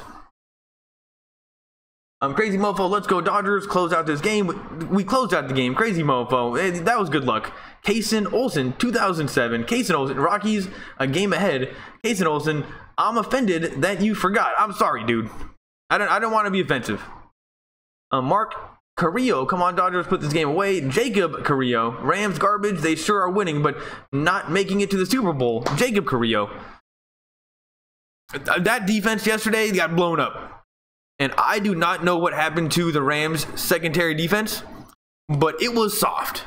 Crazy Mofo, let's go Dodgers, close out this game. We closed out the game. Crazy Mofo, that was good luck. Kaysen Olsen, 2007. Kaysen Olsen, Rockies, a game ahead. Kaysen Olsen, I'm offended that you forgot. I'm sorry, dude. I don't want to be offensive. Mark Carrillo, come on Dodgers, put this game away. Jacob Carrillo, Rams garbage. They sure are winning, but not making it to the Super Bowl. Jacob Carrillo. That defense yesterday got blown up. And I do not know what happened to the Rams secondary defense, but it was soft.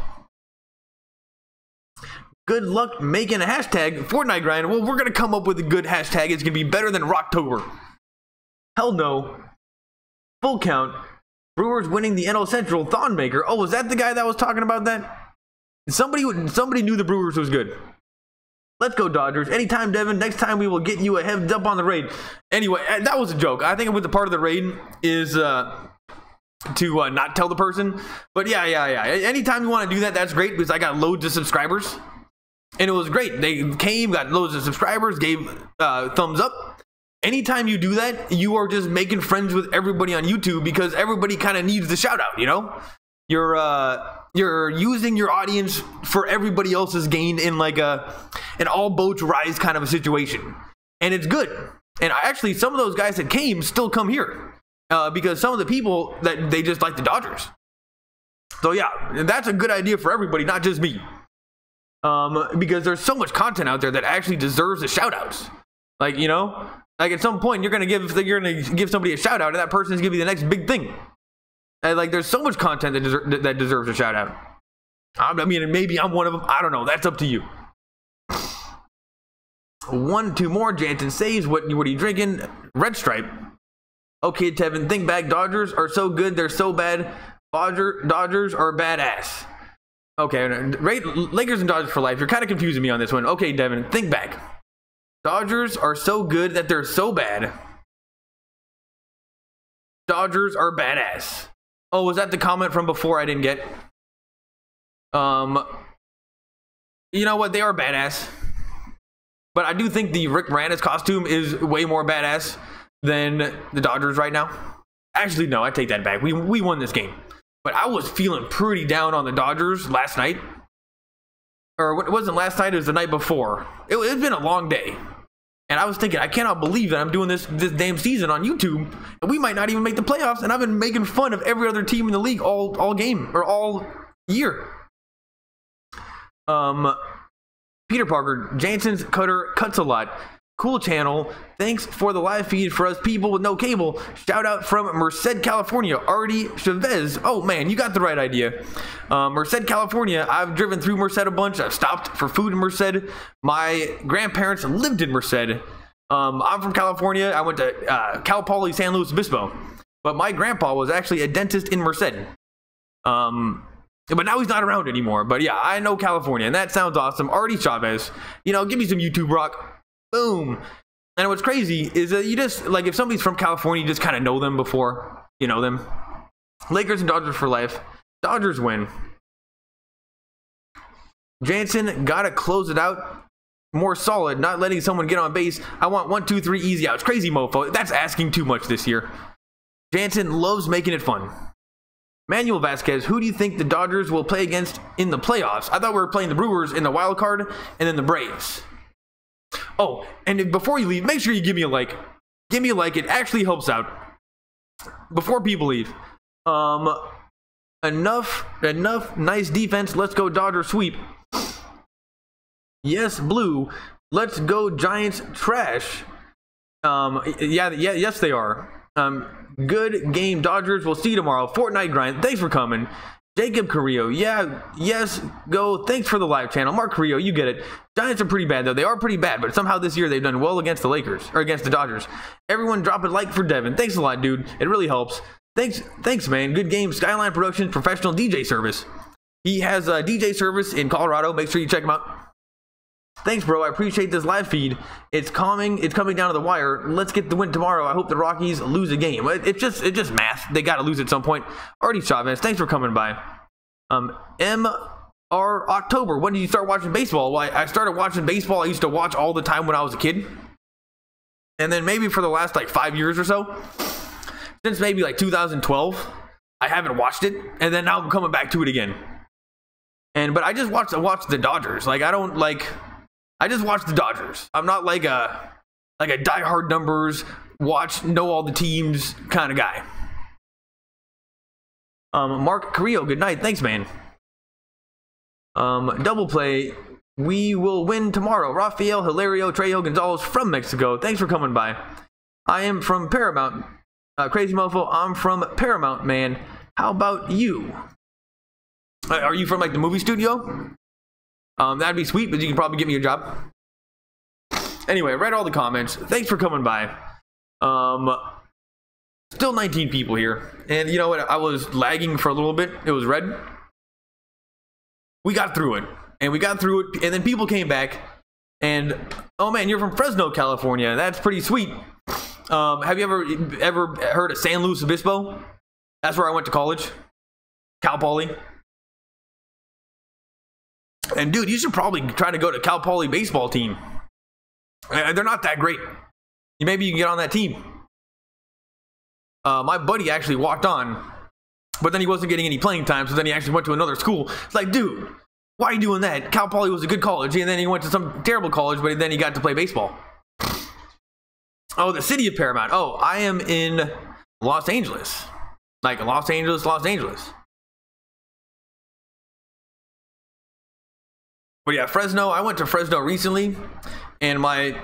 Good luck making a hashtag Fortnite grind. Well, we're going to come up with a good hashtag. It's going to be better than Rocktober. Hell no. Full count. Brewers winning the NL Central. Thonmaker. Oh, was that the guy that was talking about that? Somebody knew the Brewers was good. Let's go Dodgers. Anytime, Devin. Next time we will get you a heads up on the raid. Anyway, that was a joke. I think with the part of the raid is to not tell the person. But yeah. Anytime you want to do that, that's great, because I got loads of subscribers. And it was great. They came, got loads of subscribers, gave thumbs up. Anytime you do that, you are just making friends with everybody on YouTube, because everybody kind of needs the shout out, you know? You're using your audience for everybody else's gain in like an all boats rise kind of a situation, and it's good. And actually, some of those guys that came still come here because some of the people that they just like the Dodgers. So yeah, that's a good idea for everybody, not just me, because there's so much content out there that actually deserves the shout outs. Like, you know, like at some point you're gonna give somebody a shout out, and that person is gonna be the next big thing. And like, there's so much content that deserves a shout out. I mean, maybe I'm one of them. I don't know. That's up to you. 2 more. Jansen saves. What are you drinking? Red Stripe. Okay, Tevin. Think back. Dodgers are so good. They're so bad. Dodgers are badass. Okay. Lakers and Dodgers for life. You're kind of confusing me on this one. Okay, Devin. Think back. Dodgers are so good that they're so bad. Dodgers are badass. Oh, was that the comment from before I didn't get? You know what? They are badass. But I do think the Rick Moranis costume is way more badass than the Dodgers right now. Actually, no, I take that back. We won this game. But I was feeling pretty down on the Dodgers last night. Or it wasn't last night, it was the night before. It's been a long day. And I was thinking, I cannot believe that I'm doing this damn season on YouTube, and we might not even make the playoffs, and I've been making fun of every other team in the league all game, or all year. Peter Parker, Jansen's cutter cuts a lot. Cool channel. Thanks for the live feed for us people with no cable. Shout out from Merced, California. Artie Chavez. Oh man, you got the right idea. Merced, California. I've driven through Merced a bunch. I've stopped for food in Merced. My grandparents lived in Merced. I'm from California. I went to Cal Poly San Luis Obispo. But my grandpa was actually a dentist in Merced. But now he's not around anymore. But yeah, I know California, and that sounds awesome. Artie Chavez. You know, give me some YouTube rock. Boom. And what's crazy is that you just, like, if somebody's from California, you just kind of know them before you know them. Lakers and Dodgers for life. Dodgers win. Jansen gotta close it out more solid, not letting someone get on base. I want 1, 2, 3 easy outs. Crazy Mofo. That's asking too much this year. Jansen loves making it fun. Manuel Vasquez, who do you think the Dodgers will play against in the playoffs? I thought we were playing the Brewers in the wild card and then the Braves. Oh, and before you leave, make sure you give me a like. Give me a like. It actually helps out. Before people leave. Enough nice defense. Let's go Dodger sweep. Yes, blue. Let's go Giants trash. Yes they are. Good game Dodgers. We'll see you tomorrow. Fortnite grind. Thanks for coming. Jacob Carrillo, yes, go. Thanks for the live channel. Mark Carrillo, you get it. Giants are pretty bad, though. They are pretty bad, but somehow this year they've done well against the Lakers, or against the Dodgers. Everyone drop a like for Devin. Thanks a lot, dude. It really helps. Thanks, man. Good game. Skyline Productions, professional DJ service. He has a DJ service in Colorado. Make sure you check him out. Thanks, bro. I appreciate this live feed. It's coming down to the wire. Let's get the win tomorrow. I hope the Rockies lose a game. It's just math. They got to lose at some point. Artie Chavez, thanks for coming by. MR October, when did you start watching baseball? Well, I started watching baseball. I used to watch all the time when I was a kid. And then maybe for the last like 5 years or so, since maybe like 2012, I haven't watched it. And then now I'm coming back to it again. But I just watch the Dodgers. Like, I just watch the Dodgers. I'm not like a diehard numbers, know all the teams kind of guy. Mark Carrillo, good night. Thanks, man. Double play. We will win tomorrow. Rafael Hilario Trejo Gonzalez from Mexico. Thanks for coming by. I am from Paramount. Crazy Mofo, I'm from Paramount, man. How about you? Are you from like the movie studio? That'd be sweet, but you can probably get me a job. Anyway, I read all the comments. Thanks for coming by. Still 19 people here. And you know what? I was lagging for a little bit. It was red. We got through it. And we got through it. And then people came back. And, oh man, you're from Fresno, California. That's pretty sweet. Have you ever heard of San Luis Obispo? That's where I went to college. Cal Poly. And dude, you should probably try to go to Cal Poly baseball team. They're not that great. Maybe you can get on that team. My buddy actually walked on, but then he wasn't getting any playing time, so then he actually went to another school. It's like, dude, why are you doing that? Cal Poly was a good college, and then he went to some terrible college, but then he got to play baseball. Oh, the city of Paramount. Oh, I am in Los Angeles. Like Los Angeles. But yeah, Fresno, I went to Fresno recently, and my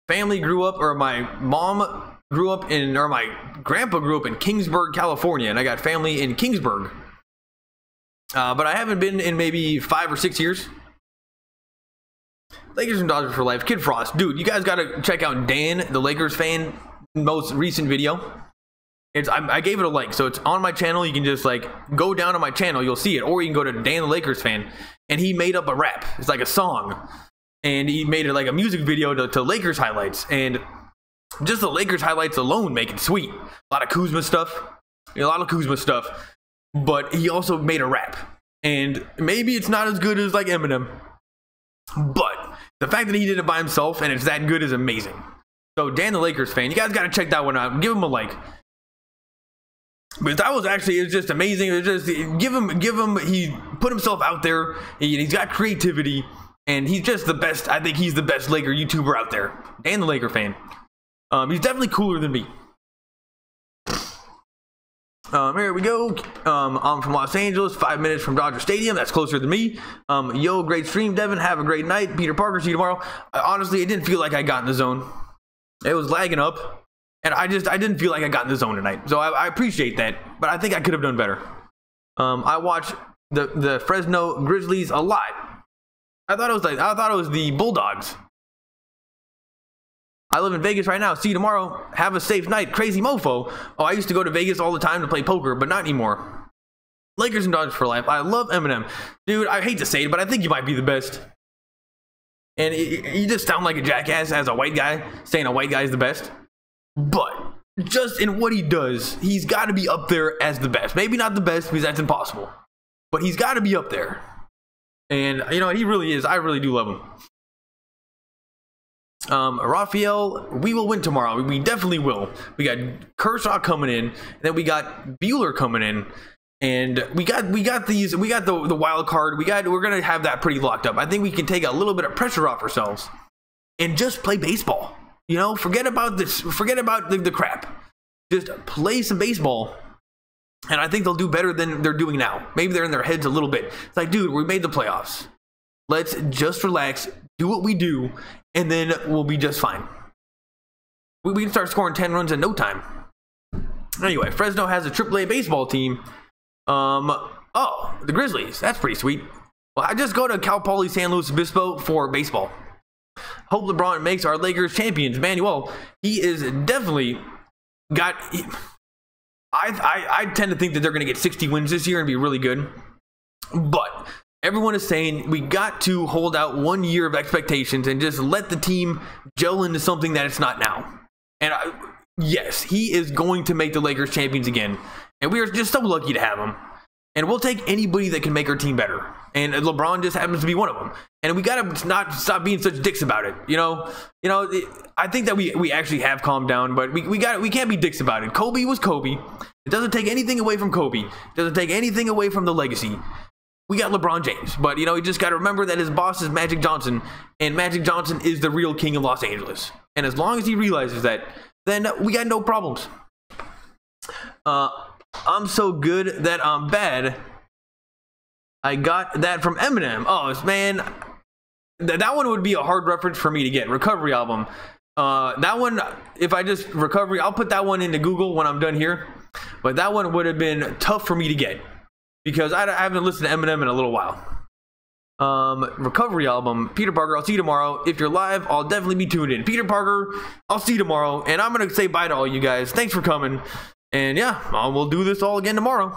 family grew up, or my mom grew up in, or my grandpa grew up in Kingsburg, California, and I got family in Kingsburg. But I haven't been in maybe 5 or 6 years. Lakers and Dodgers for life. Kid Frost. Dude, you guys got to check out Dan, the Lakers fan, most recent video. I gave it a like, so it's on my channel. You can just like go down to my channel, you'll see it, or you can go to Dan the Lakers fan, and he made up a rap. It's like a song, and he made it like a music video to Lakers highlights, and just the Lakers highlights alone make it sweet. A lot of Kuzma stuff, but he also made a rap, and maybe it's not as good as like Eminem, but the fact that he did it by himself and it's that good is amazing. So Dan the Lakers fan, you guys got to check that one out. Give him a like. But that was actually, it was just amazing. It was just, give him, he put himself out there. He's got creativity, and he's just the best. I think he's the best Laker YouTuber out there. Dan the Laker fan. He's definitely cooler than me. Here we go. I'm from Los Angeles, 5 minutes from Dodger Stadium. That's closer than me. Yo, great stream, Devin. Have a great night. Peter Parker, see you tomorrow. Honestly, it didn't feel like I got in the zone. It was lagging up. And I didn't feel like I got in the zone tonight. So I appreciate that. But I think I could have done better. I watched the Fresno Grizzlies a lot. I thought it was the Bulldogs. I live in Vegas right now. See you tomorrow. Have a safe night. Crazy Mofo. Oh, I used to go to Vegas all the time to play poker, but not anymore. Lakers and Dodgers for life. I love Eminem. Dude, I hate to say it, but I think you might be the best. And you just sound like a jackass as a white guy, saying a white guy is the best. But just in what he does, he's got to be up there as the best. Maybe not the best, because that's impossible. But he's got to be up there. And, you know, he really is. I really do love him. Rafael, we will win tomorrow. We definitely will. We got Kershaw coming in. And then we got Bueller coming in. And we got the wild card. We're going to have that pretty locked up. I think we can take a little bit of pressure off ourselves and just play baseball. You know, forget about this. Forget about the crap. Just play some baseball. And I think they'll do better than they're doing now. Maybe they're in their heads a little bit. It's like, dude, we made the playoffs. Let's just relax, do what we do, and then we'll be just fine. We can start scoring 10 runs in no time. Anyway, Fresno has a AAA baseball team. Oh, the Grizzlies. That's pretty sweet. Well, I just go to Cal Poly San Luis Obispo for baseball. Hope LeBron makes our Lakers champions. Manuel, he is definitely got... I tend to think that they're going to get 60 wins this year and be really good. But everyone is saying we got to hold out 1 year of expectations and just let the team gel into something that it's not now. And yes, he is going to make the Lakers champions again. And we are just so lucky to have him. And we'll take anybody that can make our team better. And LeBron just happens to be one of them. And we got to not stop being such dicks about it. I think that we actually have calmed down, but we can't be dicks about it. Kobe was Kobe. It doesn't take anything away from Kobe. It doesn't take anything away from the legacy. We got LeBron James, but you just got to remember that his boss is Magic Johnson, and Magic Johnson is the real king of Los Angeles. And as long as he realizes that, then we got no problems. I'm so good that I'm bad. I got that from Eminem. Oh man, that one would be a hard reference for me to get. Recovery album. That one, if I just recovery, I'll put that one into Google when I'm done here. But that one would have been tough for me to get because I haven't listened to Eminem in a little while. Recovery album. Peter Parker. I'll see you tomorrow. If you're live, I'll definitely be tuned in. Peter Parker. I'll see you tomorrow, and I'm gonna say bye to all you guys. Thanks for coming. And yeah, we'll do this all again tomorrow.